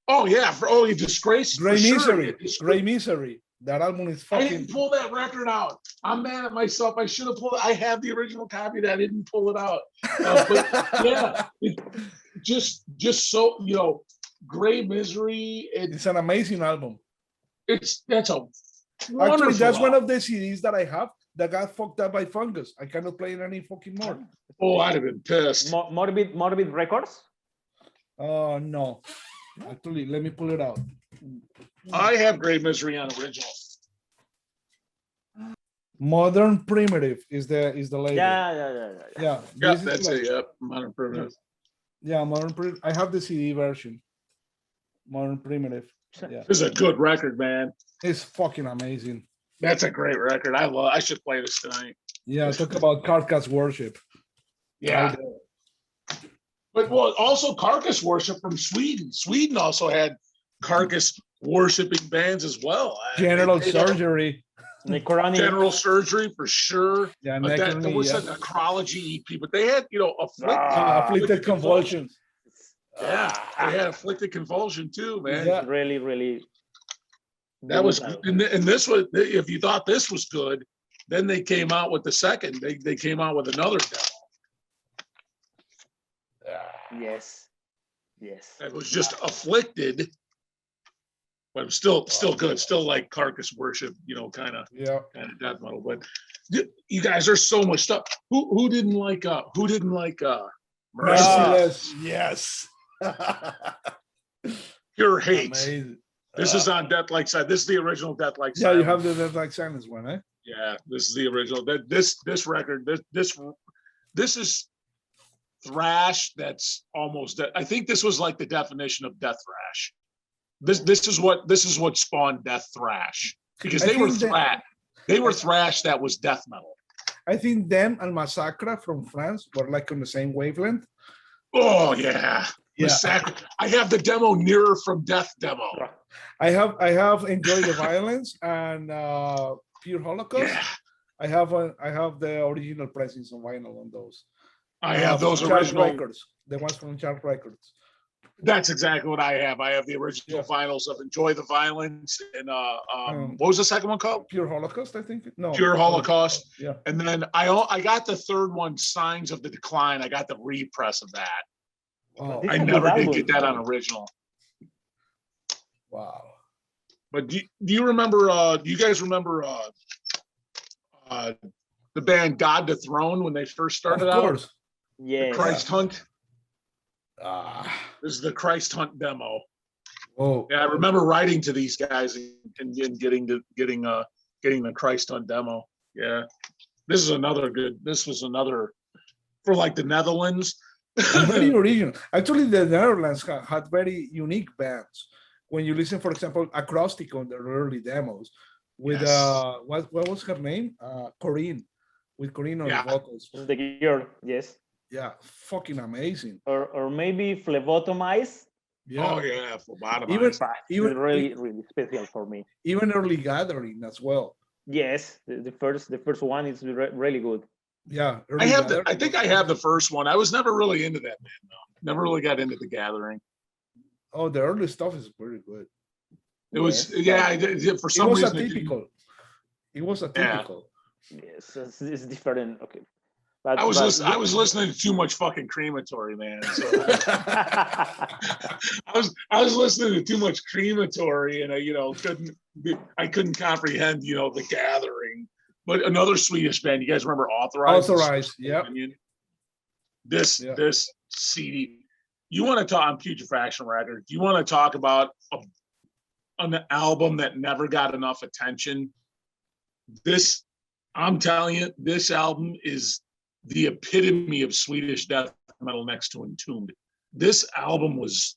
Oh yeah, you disgrace. Gray Misery. Gray Misery. That album is fucking. I didn't pull that record out. I'm mad at myself. I should have pulled it. I have the original copy that I didn't pull it out. But yeah, just so Gray Misery. It's an amazing album. That's a wonderful. Actually, that's one of the CDs that I have that got fucked up by fungus. I cannot play it any fucking more. Oh, I'd have been pissed. Morbid Records? No. Actually, let me pull it out. I have Gray Misery on original. Modern Primitive is the label. Yeah. That's it. Yep, Modern Primitive. Yeah, Modern Primitive. I have the CD version. Modern Primitive. Yeah. This is a good record, man. It's fucking amazing. That's a great record. I should play this tonight. Yeah, talk about Carcass Worship. Yeah. But also Carcass Worship from Sweden. Sweden also had Carcass worshiping bands as well. General Surgery. General Surgery for sure. Yeah, there was a necrology EP, but they had, Afflicted Convulsions. Yeah, they had Afflicted Convulsion too, man. Yeah. Really, really. That was, and this was, if you thought this was good, then they came out with the second. They came out with another demo. Yes. It was just Afflicted, but it was still good. Still like Carcass Worship, kind of death metal. But you guys, there's so much stuff. Who didn't like Merciless? Yes. Pure Hate. Amazing. This is on Death Like Silence. This is the original Death Like Yeah, Silence. you have the Death Like Silence one, eh? Yeah, this is the original. This record, this is thrash. That's almost. I think this was like the definition of death thrash. This is what spawned death thrash, because they were thrash that was death metal. I think them and Massacre from France were like on the same wavelength. Oh yeah. Massacre. I have the demo Nearer from Death demo. I have Enjoy the Violence and Pure Holocaust. Yeah. I have the original pressings on vinyl on those. I have those Sharp original records, the ones from Sharp Records. That's exactly what I have. I have the original vinyls of Enjoy the Violence and what was the second one called? Pure Holocaust, I think. No. Pure Holocaust. Yeah. And then I got the third one, Signs of the Decline. I got the repress of that. Wow. I never did get that on original. Wow. But do you remember? Do you guys remember the band God to Throne when they first started out? Of course. Yeah. Christ Hunt. This is the Christ Hunt demo. Oh. Yeah, I remember writing to these guys and getting the Christ Hunt demo. Yeah, this was another for like the Netherlands. Very original. Actually, the Netherlands had very unique bands. When you listen, for example, Acrostic on their early demos with what was her name? Corinne, with Corinne on the vocals. The girl, yes. Yeah, fucking amazing. Or maybe Phlebotomize. Yeah. Oh yeah, Phlebotomize. Even really special for me. Even Early Gathering as well. Yes, the first one is really good. Yeah, I think I have the first one. I was never really into that band though. Never really got into the Gathering. Oh, the early stuff is very good. It was, Yes. yeah, for It some was reason. atypical. It was atypical. Yes, it's different. Okay, but I was listening to too much fucking crematory, man. So I was listening to too much crematory, and I couldn't comprehend, the gathering. But another Swedish band, you guys remember Authorized? Authorized, yep. This CD. You want to talk on Putrefaction Records? You want to talk about an album that never got enough attention? I'm telling you, this album is the epitome of Swedish death metal next to Entombed. This album was,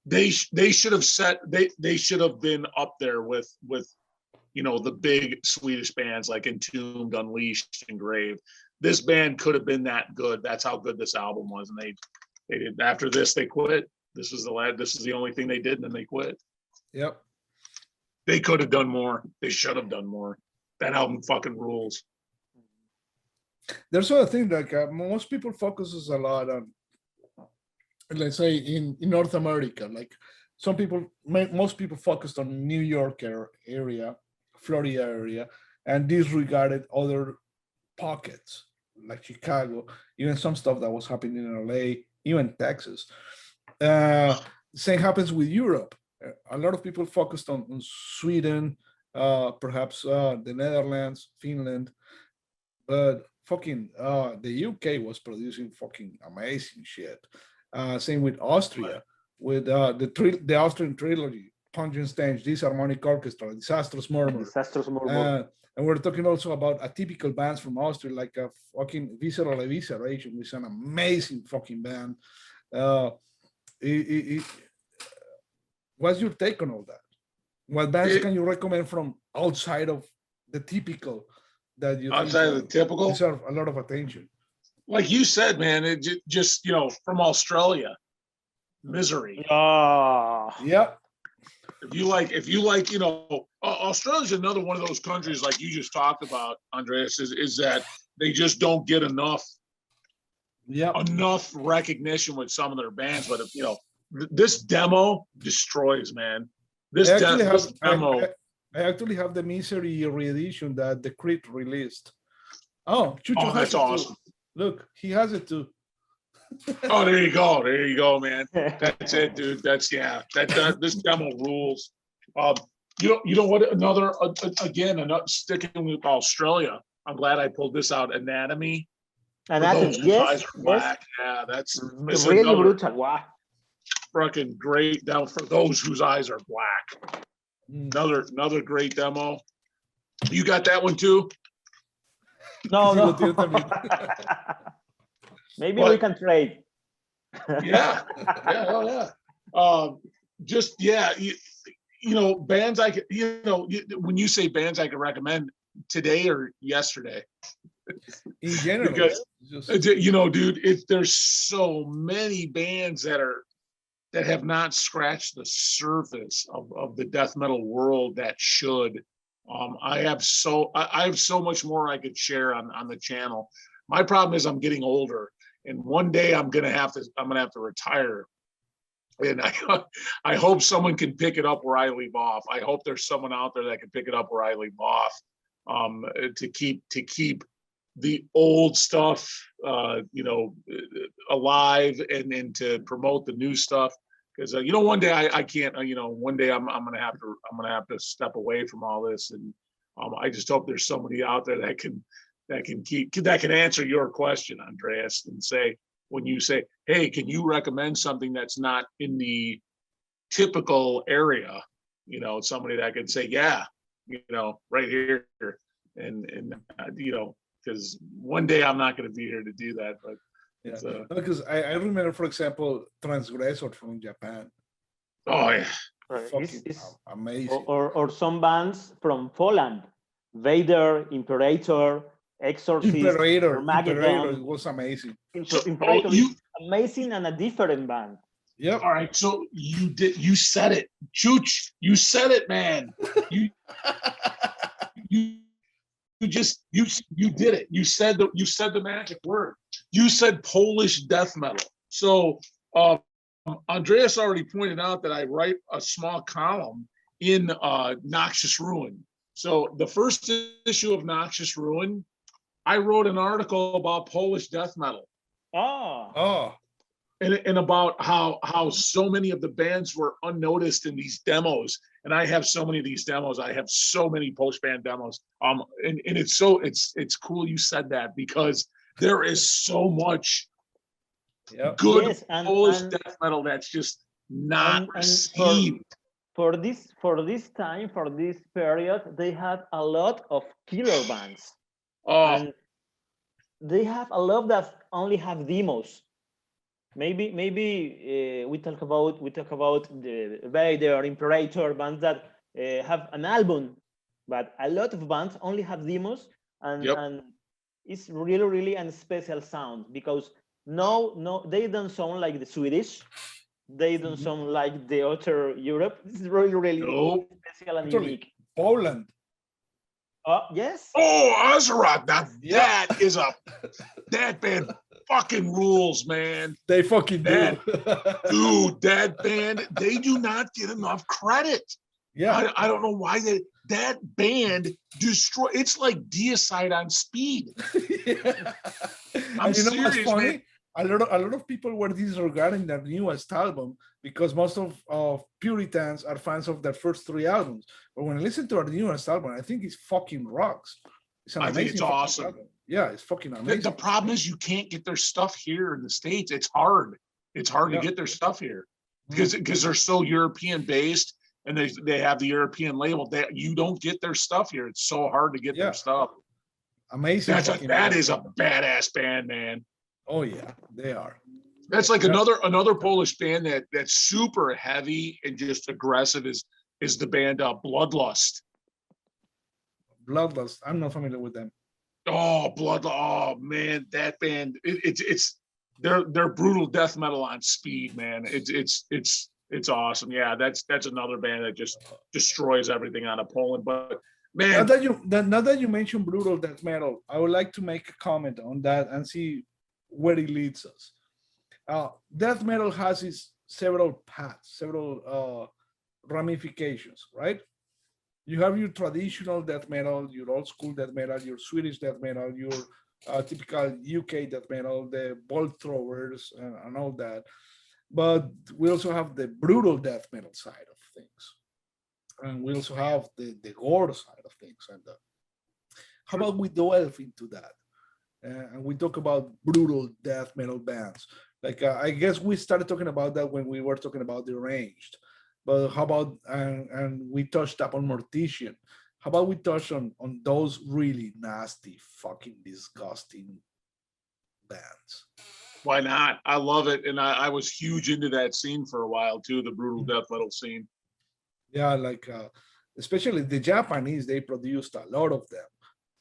they should have been up there with the big Swedish bands like Entombed, Unleashed, and Grave. This band could have been that good. That's how good this album was, and they did. After this, they quit. This is the only thing they did, and then they quit. Yep. They could have done more. They should have done more. That album fucking rules. There's other thing, like most people focuses a lot on, let's say in North America, like most people focused on New York area, Florida area, and disregarded other pockets like Chicago, even some stuff that was happening in LA, even Texas. Same happens with Europe. A lot of people focused on Sweden, perhaps the Netherlands, Finland, but fucking the UK was producing fucking amazing shit. Same with Austria, with the Austrian trilogy, Pungent Stench, Disharmonic Orchestra, Disastrous Murmur. And we're talking also about atypical bands from Austria, like a fucking Visceral Evisceration, which is an amazing fucking band. What's your take on all that? What bands can you recommend from outside of the typical that you outside of the typical deserve a lot of attention? Like you said, man, it just from Australia, Misery. Yeah. If you like, Australia's another one of those countries like you just talked about, Andreas, is that they just don't get enough recognition with some of their bands. But this demo destroys, man. I actually have the Misery re-edition that the Crypt released. Oh, Chucho has that's it awesome. too. Look, he has it too. Oh, there you go, man. That's it, dude. This demo rules. You know what? Another sticking with Australia. I'm glad I pulled this out. Anatomy. Anatomy, yes. Black. Yeah, that's really brutal. Wow. Fucking great demo for those whose eyes are black. Another great demo. You got that one too? No. Maybe we can trade. Yeah. Bands I could, when you say bands I could recommend today or yesterday. In general, because, dude, there's so many bands that have not scratched the surface of the death metal world that should. I have so much more I could share on the channel. My problem is I'm getting older, and one day I'm gonna have to retire. And I hope someone can pick it up where I leave off. I hope there's someone out there that can pick it up where I leave off, to keep the old stuff, alive and to promote the new stuff. Because one day I can't. One day I'm gonna have to step away from all this, and I just hope there's somebody out there that can answer your question, Andreas, and say, when you say, hey, can you recommend something that's not in the typical area? Somebody that can say, yeah, right here, and because one day I'm not going to be here to do that, but. Yeah, because I remember, for example, Transgressor from Japan. Oh yeah, it's amazing. Or some bands from Poland, Vader, Imperator, Exorcist, Imperator Maiden. Was amazing. Imperator is amazing and a different band. Yep. All right, so you said it, Chooch. You said it, man. You did it. You said the magic word. You said Polish death metal. So Andreas already pointed out that I write a small column in Noxious Ruin. So the first issue of Noxious Ruin, I wrote an article about Polish death metal. Oh, And about how so many of the bands were unnoticed in these demos. And I have so many of these demos. I have so many post-band demos. And it's cool you said that, because there is so much good Yes, Polish death metal that's just not received. For this period, they had a lot of killer bands. And they have a lot that only have demos. Maybe we talk about the Vader, Imperator bands that have an album, but a lot of bands only have demos, and it's really a special sound, because no, they don't sound like the Swedish, they don't sound like the other Europe. This is really special and unique. Poland. Yes. Oh, Azeroth. That band fucking rules, man. They fucking do. Dude, that band, they do not get enough credit. Yeah. I don't know why that band destroy. It's like Deicide on speed. I'm and you know serious, what's funny? man. A lot of people were disregarding their newest album because most of Puritans are fans of their first 3 albums. But when I listen to our newest album, I think it's fucking rocks. I think it's awesome. Album. Yeah, it's fucking amazing. The problem is you can't get their stuff here in the States. It's hard. It's hard to get their stuff here because they're so European based, and they have the European label. That you don't get their stuff here. It's so hard to get their stuff. Amazing. That is a badass band, man. Oh yeah, they are. That's like another Polish band that's super heavy and just aggressive is the band Bloodlust. Bloodlust. I'm not familiar with them. Oh, Oh man, that band. They're brutal death metal on speed, man. It's awesome. Yeah, that's another band that just destroys everything out of Poland. But man, now that you mentioned brutal death metal, I would like to make a comment on that and see where it leads us. Death metal has its several paths, several ramifications, right? You have your traditional death metal, your old school death metal, your Swedish death metal, your typical UK death metal, the bolt throwers and all that. But we also have the brutal death metal side of things. And we also have the gore side of things. And how about we delve into that? And we talk about brutal death metal bands. Like I guess we started talking about that when we were talking about Deranged. But how about and we touched upon Mortician. How about we touch on those really nasty, fucking disgusting bands? Why not? I love it, and I was huge into that scene for a while too, the brutal death metal scene. Yeah, like especially the Japanese, they produced a lot of them.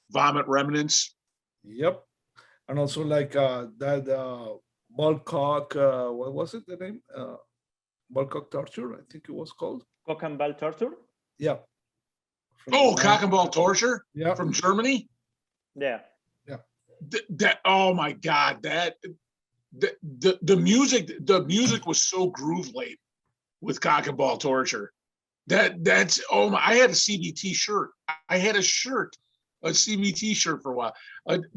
Vomit Remnants. Yep, and also like that Balcock. What was it? The name? Balcock Torture, I think it was called. Cock and Ball Torture. Yeah. Cock and Ball Torture. Yeah. From Germany. Yeah. That oh my god, the music was so groove laden with Cock and Ball Torture. That's oh my! I had a CBT shirt. I had a CBT shirt for a while.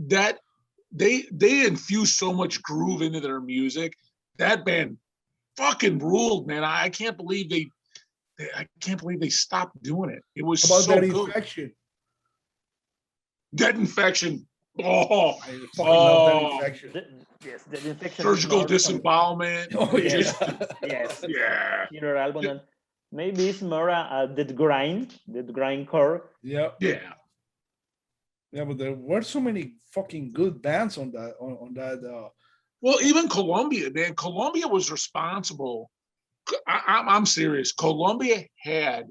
That they infused so much groove into their music. That band fucking ruled, man. I can't believe they stopped doing it. It was about so that good. infection. Dead Infection. Oh, I fucking love that infection. Yes, the infection. Surgical Disembowelment. Oh yeah. Yes. Yeah. Killer album. And maybe it's more Dead Grindcore. Yeah. Yeah. Yeah, but there were so many fucking good bands on that. Well, even Colombia, man. Colombia was responsible. I'm serious. Colombia had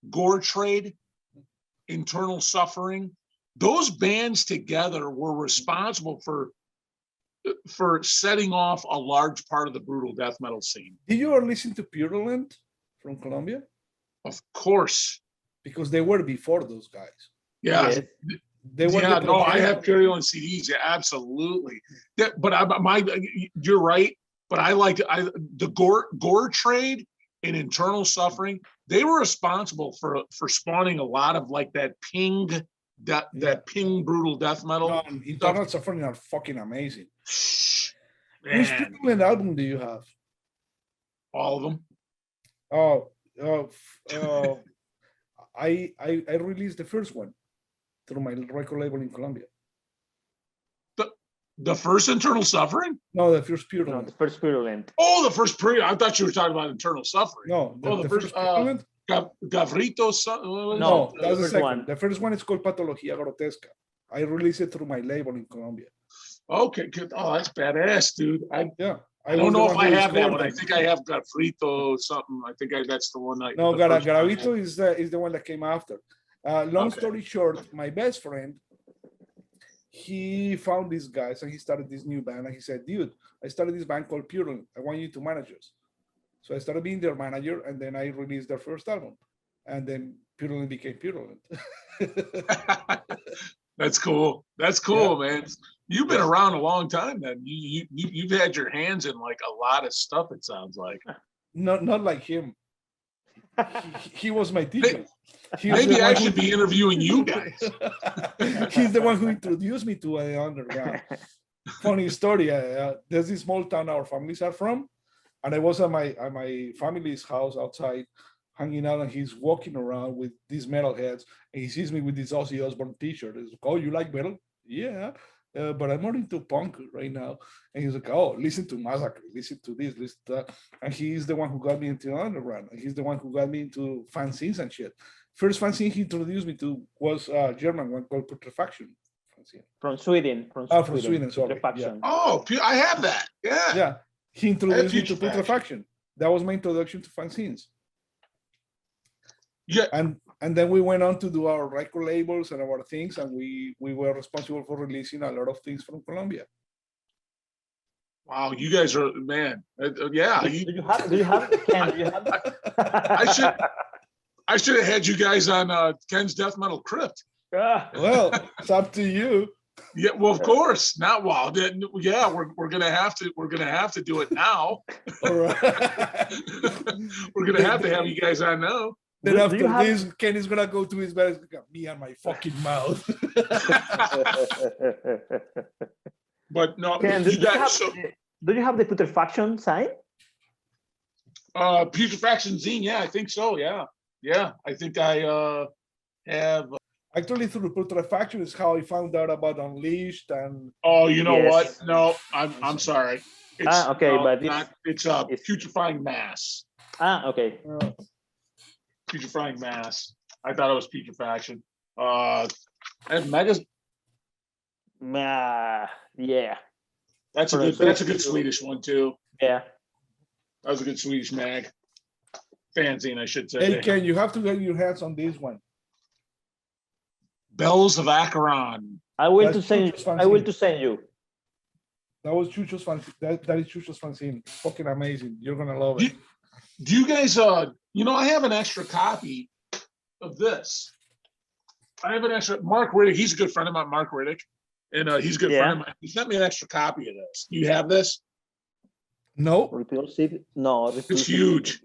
Gore Trade, Internal Suffering. Those bands together were responsible for setting off a large part of the brutal death metal scene. Did you ever listen to Purulent from Colombia? Of course. Because they were before those guys. Yeah. Yes. They were I have Purulent CDs. Yeah, absolutely. But you're right. but I liked the gore trade and Internal Suffering. They were responsible for spawning a lot of like that ping ping brutal death metal. No, Internal Suffering are fucking amazing. Man. Which Purulent album do you have? All of them. I released the first one through my record label in Colombia. The first Internal Suffering? No, the first No, Purulent. the first Purulent. Oh, the first I thought you were talking about Internal Suffering. No, the first Purulent. Gavrito. No, that's the first second one. The first one is called Patología Grotesca. I released it through my label in Colombia. Okay, good. Oh, that's badass, dude. I don't was know the if one I who have that discovered one. I them. think I have Gavrito something. I think that's the one. No, the first one I Garavito had. is the one that came after. Long Okay. story short, my best friend, he found these guys and he started this new band. And he said, dude, I started this band called Purulent. I want you to manage us. So I started being their manager, and then I released their first album. And then Purulent became Purulent. That's cool. That's cool, man. You've been around a long time then. You've had your hands in like a lot of stuff, it sounds like. Not like him. He was my teacher. Maybe I should be interviewing you guys. He's the one who introduced me to underground. Funny story. There's this small town our families are from, and I was at my family's house outside, hanging out, and he's walking around with these metalheads, and he sees me with this Ozzy Osbourne T-shirt. He's like, "Oh, you like metal? Yeah, but I'm more into punk right now." And he's like, "Oh, listen to Massacre, listen to this, listen to that." And he's the one who got me into underground. And he's the one who got me into fanzines and shit. First fanzine he introduced me to was a German one called Putrefaction. From Sweden. From Sweden, sorry. Putrefaction. Oh, I have that. Yeah. Yeah. He introduced me to Putrefaction. Putrefaction. That was my introduction to fanzines. Yeah. And then we went on to do our record labels and our things, and we were responsible for releasing a lot of things from Colombia. Wow, you guys are, man. Yeah. Do you have Ken? Do you have? I should have had you guys on Ken's Death Metal Crypt. Well, it's up to you. Yeah, well, of course. Not wow. Yeah, we're gonna have to do it now. All right. We're gonna have to have you guys on now. Then after this, Ken is gonna go to his bed and got me on my fucking mouth. But no, Ken, do you have the Putrefaction sign? Putrefaction zine, yeah, I think so. Yeah. I think I have. Actually, through Putrefaction is how I found out about Unleashed and. Oh, you know Yes. what? No, I'm sorry. It's, Okay, but it's Putrefying Mass. Okay. Putrefying Mass. I thought it was Putrefaction. And Megas. Yeah. That's a good Swedish one too. Yeah. That was a good Swedish mag. Fanzine, I should say. Hey, Ken, you have to get your hands on this one. Bells of Acheron. I will That's to send you. Chucho's I will fanzine. to send you. That was Chucho's fanzine. That is Chucho's fanzine. Fucking amazing. You're gonna love it. Do you guys I have an extra copy of this. I have an extra Mark Riddick. He's a good friend of mine, Mark Riddick. And he's a good friend of mine. He sent me an extra copy of this. Do you have this? No. Repulsive? No. It's huge.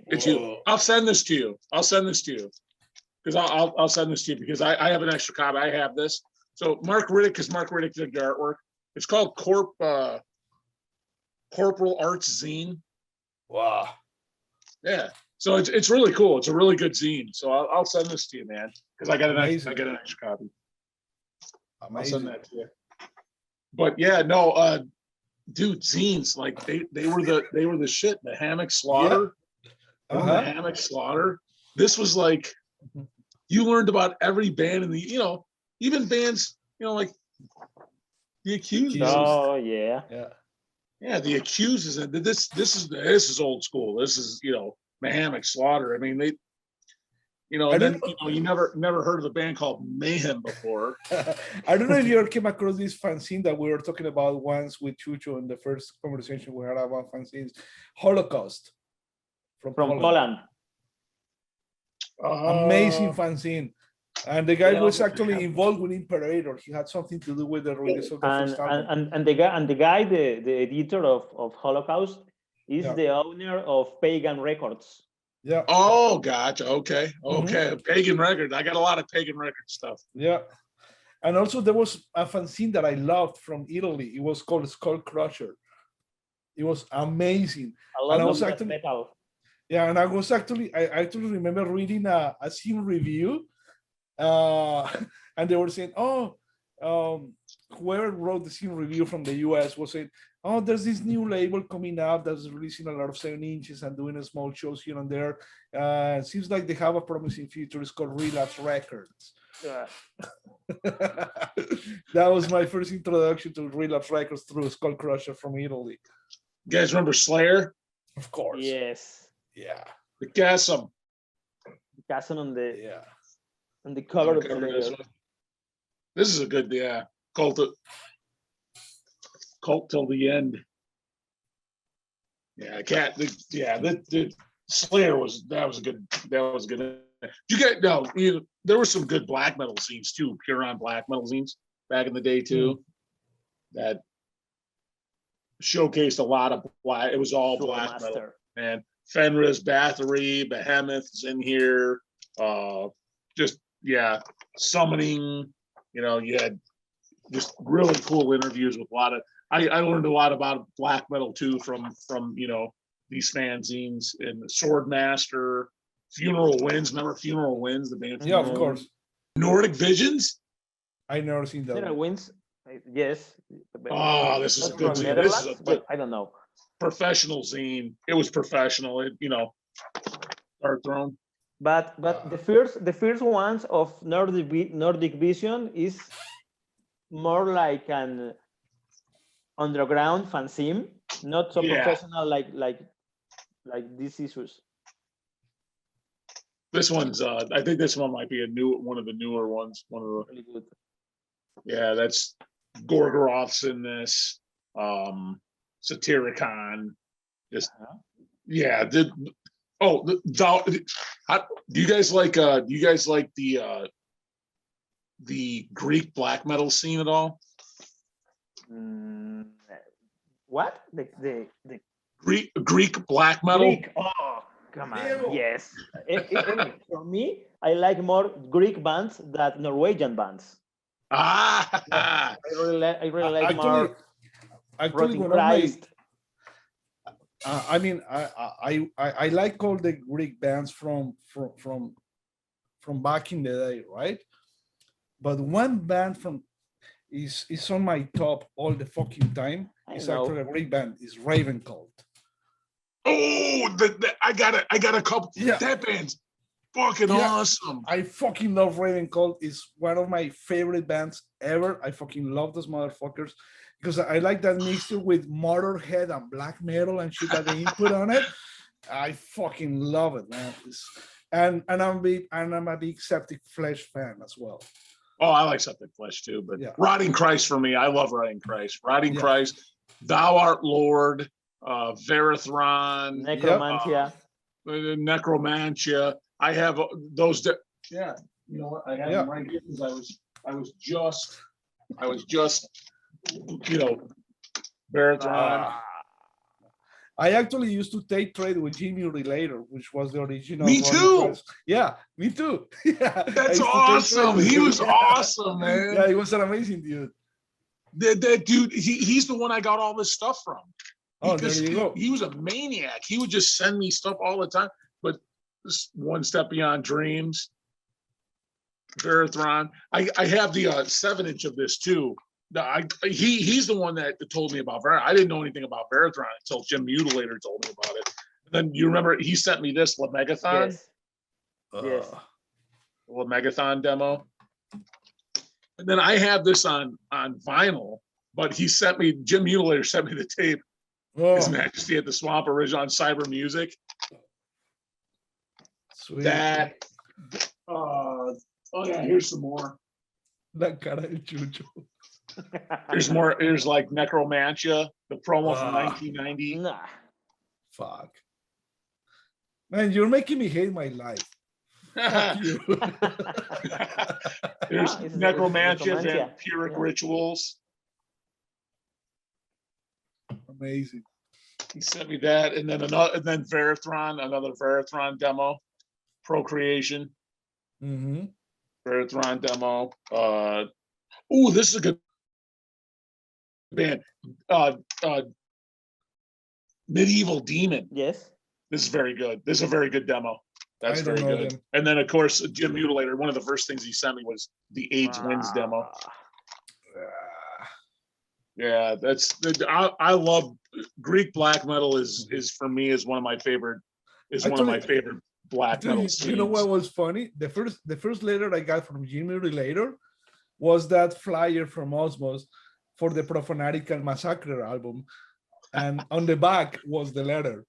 It's huge. I'll send this to you. Because I'll send this to you because I have an extra copy. I have this. So Mark Riddick, because Mark Riddick did the artwork. It's called Corporal Arts Zine. Wow. Yeah. So it's really cool. It's a really good zine. So I'll send this to you, man. Because I got an extra copy. Amazing. I'll send that to you. But yeah, no, dude, zines, like they were the shit. The Hammock Slaughter. Yeah. The Hammock Slaughter. This was like you learned about every band in the, even bands, like the Accused. Oh yeah. Yeah, the Accused and this is old school. This is, Hammock Slaughter. I mean, you never heard of a band called Mayhem before. I don't know if you ever came across this fanzine that we were talking about once with Chucho in the first conversation we had about fanzines. Holocaust from Poland. Poland. Amazing fanzine. And the guy Yeah. was actually involved with Imperator. He had something to do with the release of the first album. And the guy, the editor of Holocaust, is Yeah. the owner of Pagan Records. Yeah. Oh, gotcha. Okay. Pagan Records. I got a lot of Pagan Record stuff. Yeah. And also there was a fanzine that I loved from Italy. It was called Skull Crusher. It was amazing. I love And I was death actually, metal. yeah, and I actually remember reading a scene review, and they were saying, whoever wrote the scene review from the US was saying, oh, there's this new label coming up that's releasing a lot of 7 inches and doing a small shows here and there. Seems like they have a promising future. It's called Relapse Records. Yeah. That was my first introduction to Relapse Records through Skull Crusher from Italy. You guys remember Slayer? Of course. Yes. Yeah. The Chasm. Cousin on the Yeah. cover of Cover the this one. This is a good, Cult till the end. Yeah, the Slayer was good. That was good. You get there were some good black metal scenes too, pure on black metal scenes back in the day too. That showcased a lot of black. It was all black metal, man. Fenris, Bathory, Behemoth's in here. Summoning. You had just really cool interviews with a lot of. I learned a lot about black metal too from these fanzines and Swordmaster, Funeral Winds. Remember Funeral Winds, the band? Yeah, of course. Nordic Visions. I never seen that. Funeral Winds, yes. Oh, this is a good zine. This is I don't know. Professional zine. It was professional. Dark Throne. But the first ones of Nordic Vision is more like an underground fanzine, not so professional like these issues. This one's I think this one might be one of the newer ones. One of the Really good. Yeah, that's Gorgoroth's in this. Satyricon. Just do you guys like the Greek black metal scene at all? What? The Greek black metal? Greek. Oh, come on. Yes. For me, I like more Greek bands than Norwegian bands. I really like more Actually, Rotting Christ. I like all the Greek bands from back in the day, right? But one band is on my top all the fucking time. It's actually a Greek band. It's Ravencult. Oh, I got a couple. Yeah. That band's fucking awesome. I fucking love Ravencult. It's one of my favorite bands ever. I fucking love those motherfuckers because I like that mixture with Motorhead and black metal and shit that they put on it. I fucking love it, man. And I'm a big Septic Flesh fan as well. Oh, I like Septic Flesh too, but Rotting Christ for me. I love Rotting Christ. Rotting Christ, Thou Art Lord, Verathron, Necromancia. Necromancia. I have those. You know what? I have them right here because I was just Verathron. I actually used to take trade with Jimmy Relator, which was the original. Me too. Yeah, me too. Yeah, that's awesome. He was awesome, man. Yeah, he was an amazing dude. That dude, he's the one I got all this stuff from. Oh, there you go. He was a maniac. He would just send me stuff all the time. But One Step Beyond Dreams, Verathron. I have the 7-inch of this too. He's the one that told me about Verathron. I didn't know anything about Verathron until Jim Mutilator told me about it. And then you remember he sent me this Lemegathon? Yes. Lemegathon demo. And then I have this on vinyl, but Jim Mutilator sent me the tape. His Majesty at the Swamp original on Cyber Music. Sweet. Here's some more. La cara del chucho. There's more. There's like Necromancia, the promo from 1990. Nah. Fuck. Man, you're making me hate my life. Fuck you. There's It's necromancias and necromancia. Pyrrhic Yeah. rituals. Amazing. He sent me that, and then another Verathron demo, Procreation, Mm-hmm. Verathron demo. Oh, this is a good band. Medieval Demon. Yes. This is very good. This is a very good demo. That's I don't very know good. them. And then of course, Jim Mutilator. One of the first things he sent me was the AIDS Wins demo. Yeah, I love Greek black metal. Is for me is one of my favorite. One of my favorite black metal scenes. You know what was funny? The first letter I got from Jimmy Relator was that flyer from Osmos for the Profanatical Massacre album, and on the back was the letter.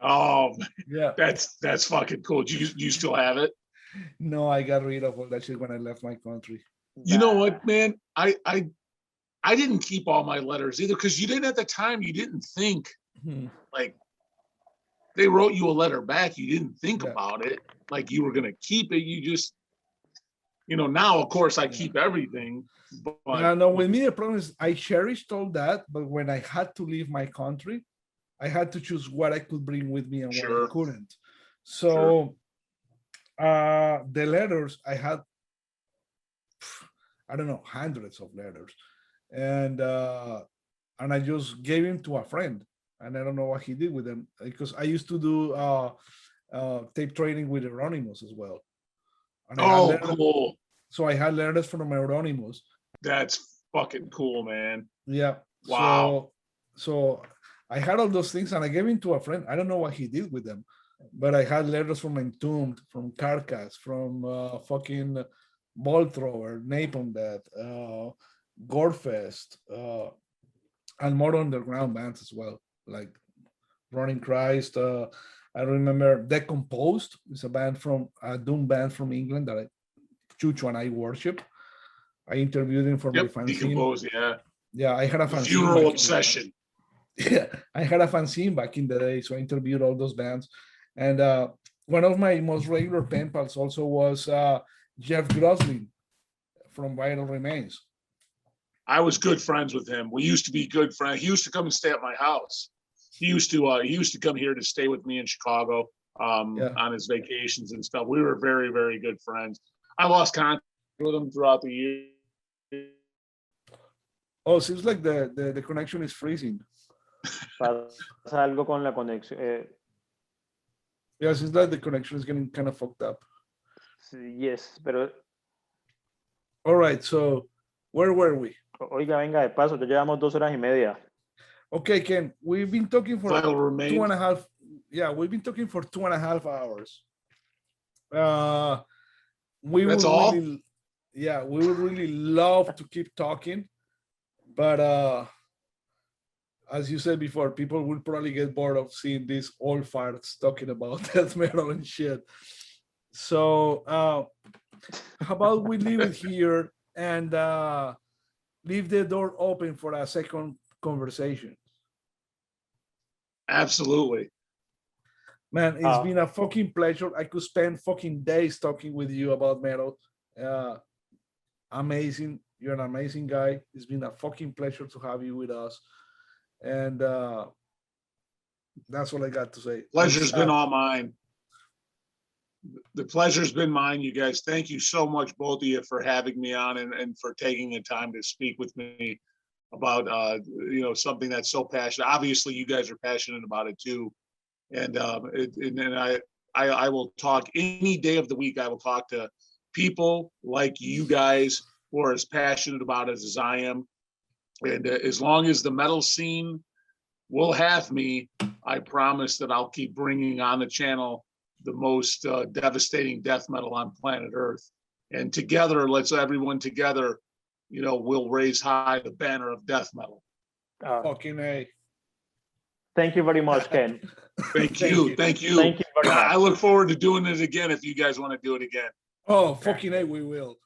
Oh, yeah, that's fucking cool. Do you still have it? No, I got rid of all that shit when I left my country. You know what, man? I didn't keep all my letters either, because you didn't at the time. You didn't think like they wrote you a letter back. You didn't think about it like you were gonna keep it. You just, now of course I keep everything. But no, with me the problem is I cherished all that, but when I had to leave my country, I had to choose what I could bring with me and what I couldn't. So the letters I had, I don't know, hundreds of letters, and I just gave him to a friend, and I don't know what he did with them, because I used to do tape trading with Euronymous as well. And cool. So I had letters from Euronymous. That's fucking cool, man. Yeah. Wow. So I had all those things, and I gave him to a friend. I don't know what he did with them, but I had letters from Entombed, from Carcass, from fucking Ball Thrower, Napalm Death, Gorefest, and more underground bands as well, like Running Christ. I remember Decomposed is a band from a doom band from England that Chucho and I worship. I interviewed him for my fanzine. Decompose, yeah, I had a fanzine. Funeral Obsession. Yeah, I had a fanzine back in the day, so I interviewed all those bands. And one of my most regular pen pals also was Jeff Groslin from Vital Remains. I was good friends with him. We used to be good friends. He used to come and stay at my house. He used to come here to stay with me in Chicago on his vacations and stuff. We were very, very good friends. I lost contact with him throughout the year. Oh, seems like the connection is freezing. Pasa algo con la conexión. Yeah, seems like the connection is getting kind of fucked up. Yes, pero. All right, so where were we? Oiga, venga, de paso, ya llevamos 2 horas y media. Okay, Ken, we've been talking for 2.5. Yeah, we've been talking for 2.5 hours. We would really love to keep talking, but as you said before, people will probably get bored of seeing these old farts talking about death metal and shit. So how about we leave it here and leave the door open for a second conversation? Absolutely. Man, it's been a fucking pleasure. I could spend fucking days talking with you about metal. Amazing. You're an amazing guy. It's been a fucking pleasure to have you with us. And that's all I got to say. Pleasure's been all mine. The pleasure's been mine, you guys. Thank you so much, both of you, for having me on and for taking the time to speak with me about something that's so passionate. Obviously, you guys are passionate about it too. And I will talk any day of the week. I will talk to people like you guys who are as passionate about it as I am. And as long as the metal scene will have me, I promise that I'll keep bringing on the channel the most devastating death metal on planet Earth. And together, let's everyone together, we'll raise high the banner of death metal. Fucking A. Thank you very much, Ken. Thank you. Thank you very much. I look forward to doing it again if you guys want to do it again. Oh, fucking A, we will.